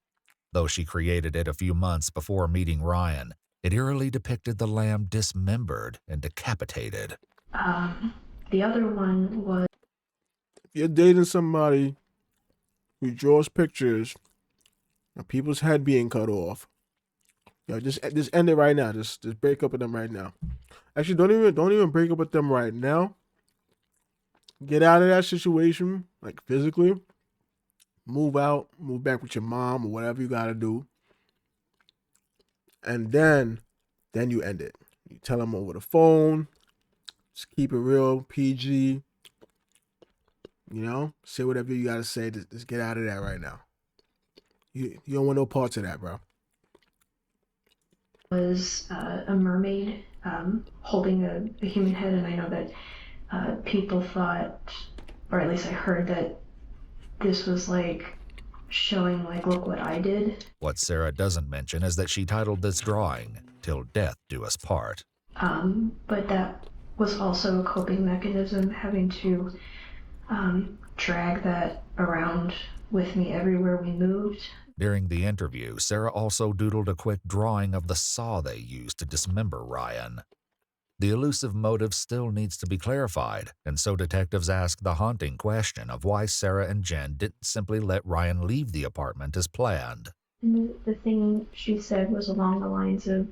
Though she created it a few months before meeting Ryan, it eerily depicted the lamb dismembered and decapitated. The other one was... If you're dating somebody who draws pictures of people's head being cut off, yo, just end it right now. Just break up with them right now. Actually, don't even break up with them right now. Get out of that situation, like physically. Move out, move back with your mom or whatever you gotta do. And then you end it. You tell them over the phone. Just keep it real, PG. You know, say whatever you gotta say. Just get out of that right now. You don't want no parts of that, bro. Was a mermaid holding a human head, and I know that people thought, or at least I heard, that this was like showing, like, look what I did. What Sarah doesn't mention is that she titled this drawing, Till Death Do Us Part. But that was also a coping mechanism, having to drag that around with me everywhere we moved. During the interview, Sarah also doodled a quick drawing of the saw they used to dismember Ryan. The elusive motive still needs to be clarified, and so detectives ask the haunting question of why Sarah and Jen didn't simply let Ryan leave the apartment as planned. And the thing she said was along the lines of,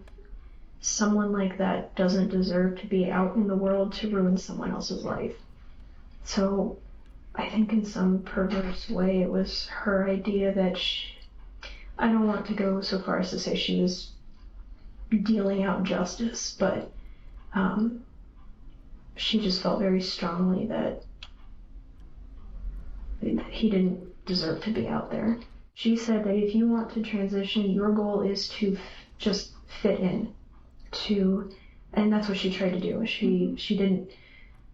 someone like that doesn't deserve to be out in the world to ruin someone else's life. So I think in some perverse way it was her idea that I don't want to go so far as to say she was dealing out justice, but she just felt very strongly that he didn't deserve to be out there. She said that if you want to transition, your goal is to just fit in. And that's what she tried to do. She didn't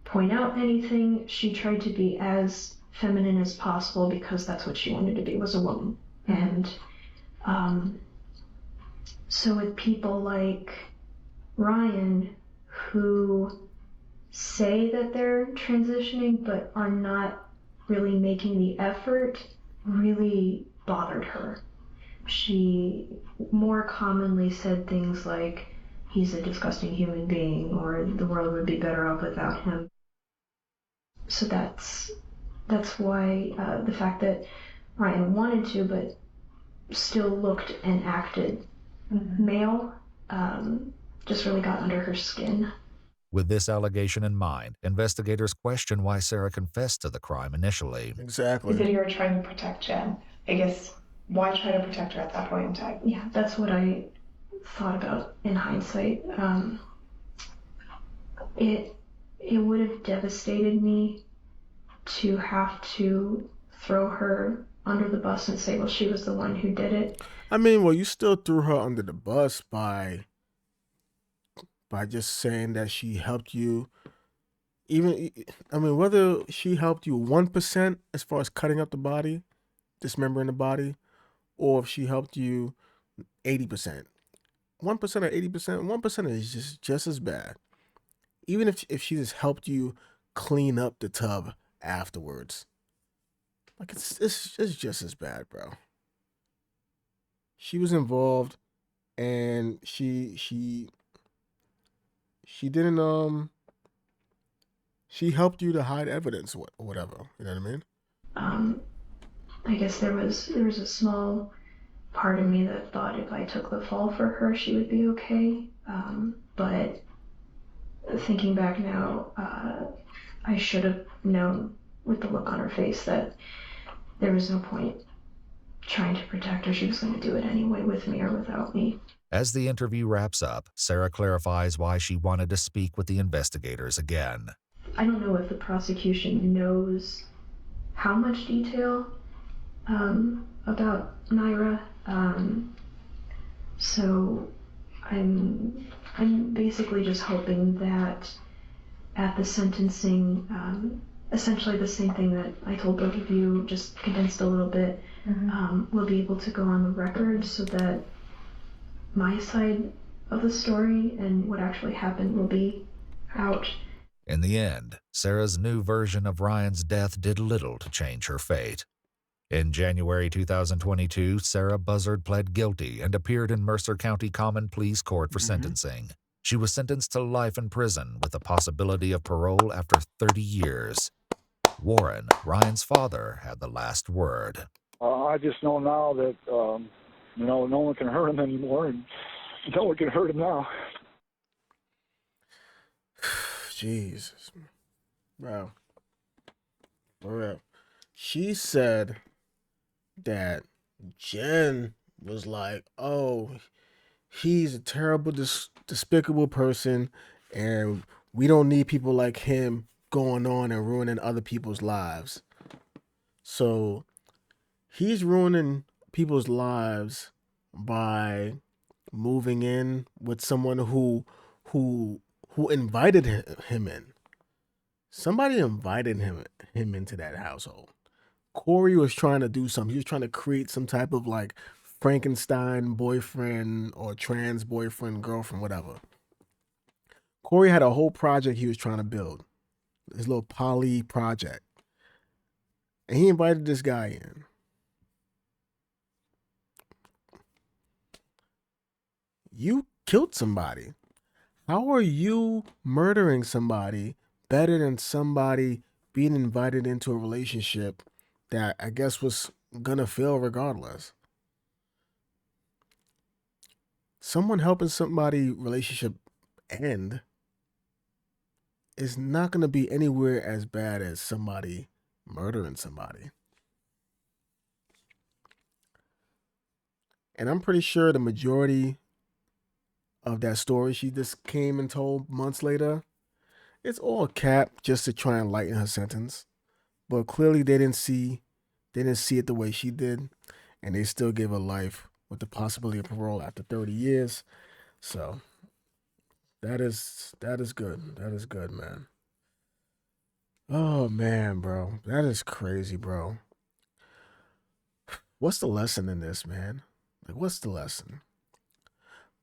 point out anything. She tried to be as feminine as possible because that's what she wanted to be, was a woman. And so with people like Ryan, who say that they're transitioning but are not really making the effort, really bothered her. She more commonly said things like, he's a disgusting human being, or the world would be better off without him. So that's why the fact that Ryan wanted to but still looked and acted male just really got under her skin. With this allegation in mind, investigators question why Sarah confessed to the crime initially. Exactly. You said you were trying to protect Jen. I guess, why try to protect her at that point in time? Yeah, that's what I thought about in hindsight. It would have devastated me to have to throw her under the bus and say, well, she was the one who did it. I mean, well, you still threw her under the bus by just saying that she helped you. Even, I mean, whether she helped you 1% as far as cutting up the body, dismembering the body, or if she helped you 80%. 1% or 80%, 1% is just as bad. Even if she just helped you clean up the tub afterwards. Like, it's just as bad, bro. She was involved, and she didn't she helped you to hide evidence or whatever. You know what I mean? I guess there was a small part of me that thought if I took the fall for her, she would be okay. But thinking back now, I should have known with the look on her face that there was no point trying to protect her. She was going to do it anyway, with me or without me. As the interview wraps up, Sarah clarifies why she wanted to speak with the investigators again. I don't know if the prosecution knows how much detail about Naira. So I'm basically just hoping that at the sentencing, essentially the same thing that I told both of you, just condensed a little bit, we'll be able to go on the record so that my side of the story and what actually happened will be out. In the end, Sarah's new version of Ryan's death did little to change her fate. In January 2022, Sarah Buzzard pled guilty and appeared in Mercer County Common Pleas Court for sentencing. She was sentenced to life in prison with the possibility of parole after 30 years. Warren, Ryan's father, had the last word. I just know now that, no one can hurt him anymore, and no one can hurt him now. Jesus. Bro. For real. She said that Jen was like, oh, he's a terrible, despicable person, and we don't need people like him going on and ruining other people's lives. So he's ruining people's lives by moving in with someone who invited him in. Somebody invited him into that household. Corey was trying to do something. He was trying to create some type of like Frankenstein boyfriend or trans boyfriend, girlfriend, whatever. Corey had a whole project he was trying to build. His little poly project. And he invited this guy in. You killed somebody. How are you murdering somebody better than somebody being invited into a relationship that I guess was gonna fail regardless? Someone helping somebody relationship end is not gonna be anywhere as bad as somebody murdering somebody. And I'm pretty sure the majority of that story she just came and told months later, it's all cap just to try and lighten her sentence. But clearly they didn't see it the way she did, and they still gave her life with the possibility of parole after 30 years. So that is good. That is good, man. Oh man, bro. That is crazy, bro. What's the lesson in this, man? Like, what's the lesson?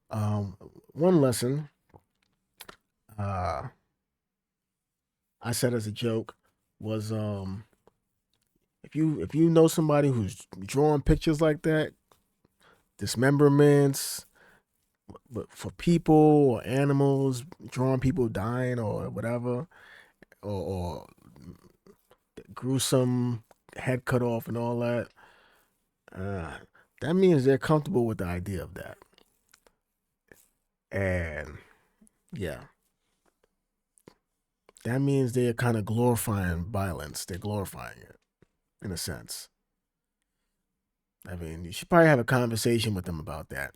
One lesson, I said as a joke was, if you know somebody who's drawing pictures like that, dismemberments, but for people or animals, drawing people dying or whatever, or gruesome head cut off and all that, that means they're comfortable with the idea of that. And yeah, that means they're kind of glorifying violence. They're glorifying it in a sense. I mean, you should probably have a conversation with them about that.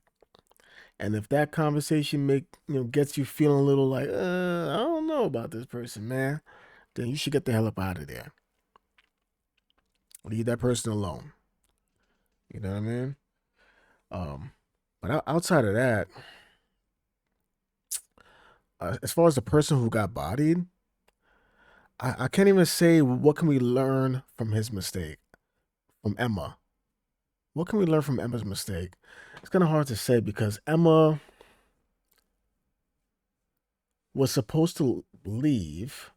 And if that conversation gets you feeling a little like, I don't know about this person, man, then you should get the hell up out of there. Leave that person alone. You know what I mean? But outside of that, as far as the person who got bodied, I can't even say what can we learn from his mistake, from Emma. What can we learn from Emma's mistake? It's kind of hard to say because Emma was supposed to leave,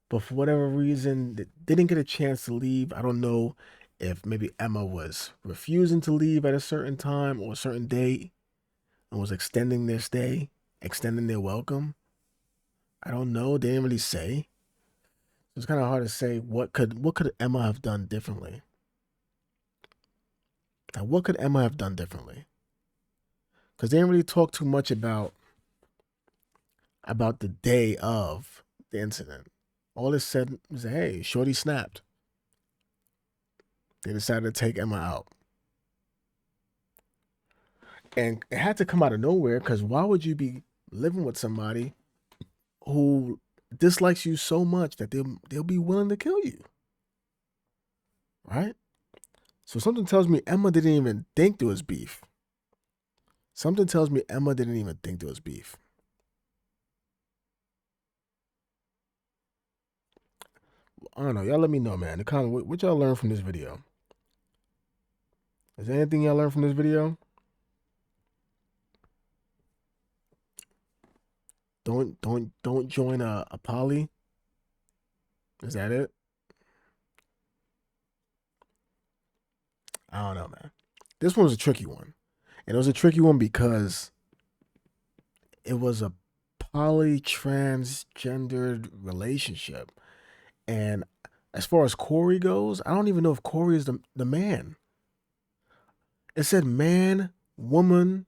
but for whatever reason, didn't get a chance to leave. I don't know if maybe Emma was refusing to leave at a certain time or a certain date and was extending their stay, extending their welcome. I don't know. They didn't really say. It's kind of hard to say what could Emma have done differently. Now, what could Emma have done differently? Because they didn't really talk too much about the day of the incident. All it said was, hey, Shorty snapped. They decided to take Emma out. And it had to come out of nowhere because why would you be living with somebody who dislikes you so much that they'll be willing to kill you? Right? So something tells me Emma didn't even think there was beef. Something tells me Emma didn't even think there was beef. I don't know. Y'all let me know, man. What y'all learned from this video? Is there anything y'all learned from this video? Don't join a poly. Is that it? I don't know, man. This one was a tricky one. And it was a tricky one because it was a poly transgendered relationship. And as far as Corey goes, I don't even know if Corey is the man. It said man, woman,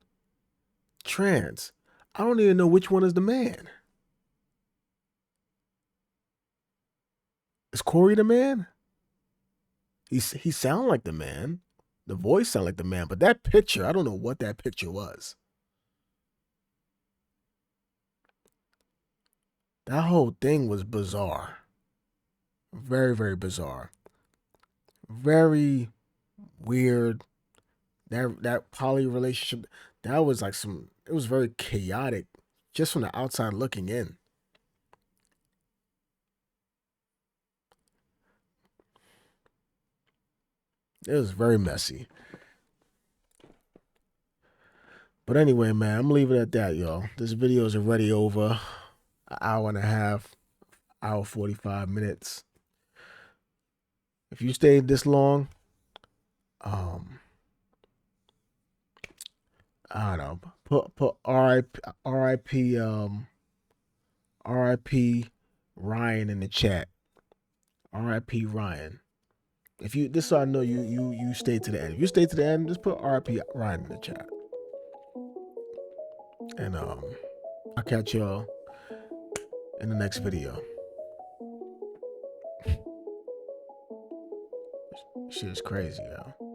trans. I don't even know which one is the man. Is Corey the man? He sound like the man. The voice sound like the man, but that picture, I don't know what that picture was. That whole thing was bizarre. Very, very bizarre. Very weird. That poly relationship, that was like it was very chaotic just from the outside looking in. It was very messy. But anyway, man, I'm leaving it at that, y'all. This video is already over an hour and a half, hour 45 minutes. If you stayed this long, I don't know. Put R.I.P. Ryan in the chat. R.I.P. Ryan. If you this so I know you stay to the end. If you stay to the end, just put R.I.P. Ryan in the chat. And I'll catch y'all in the next video. Shit is crazy, yo.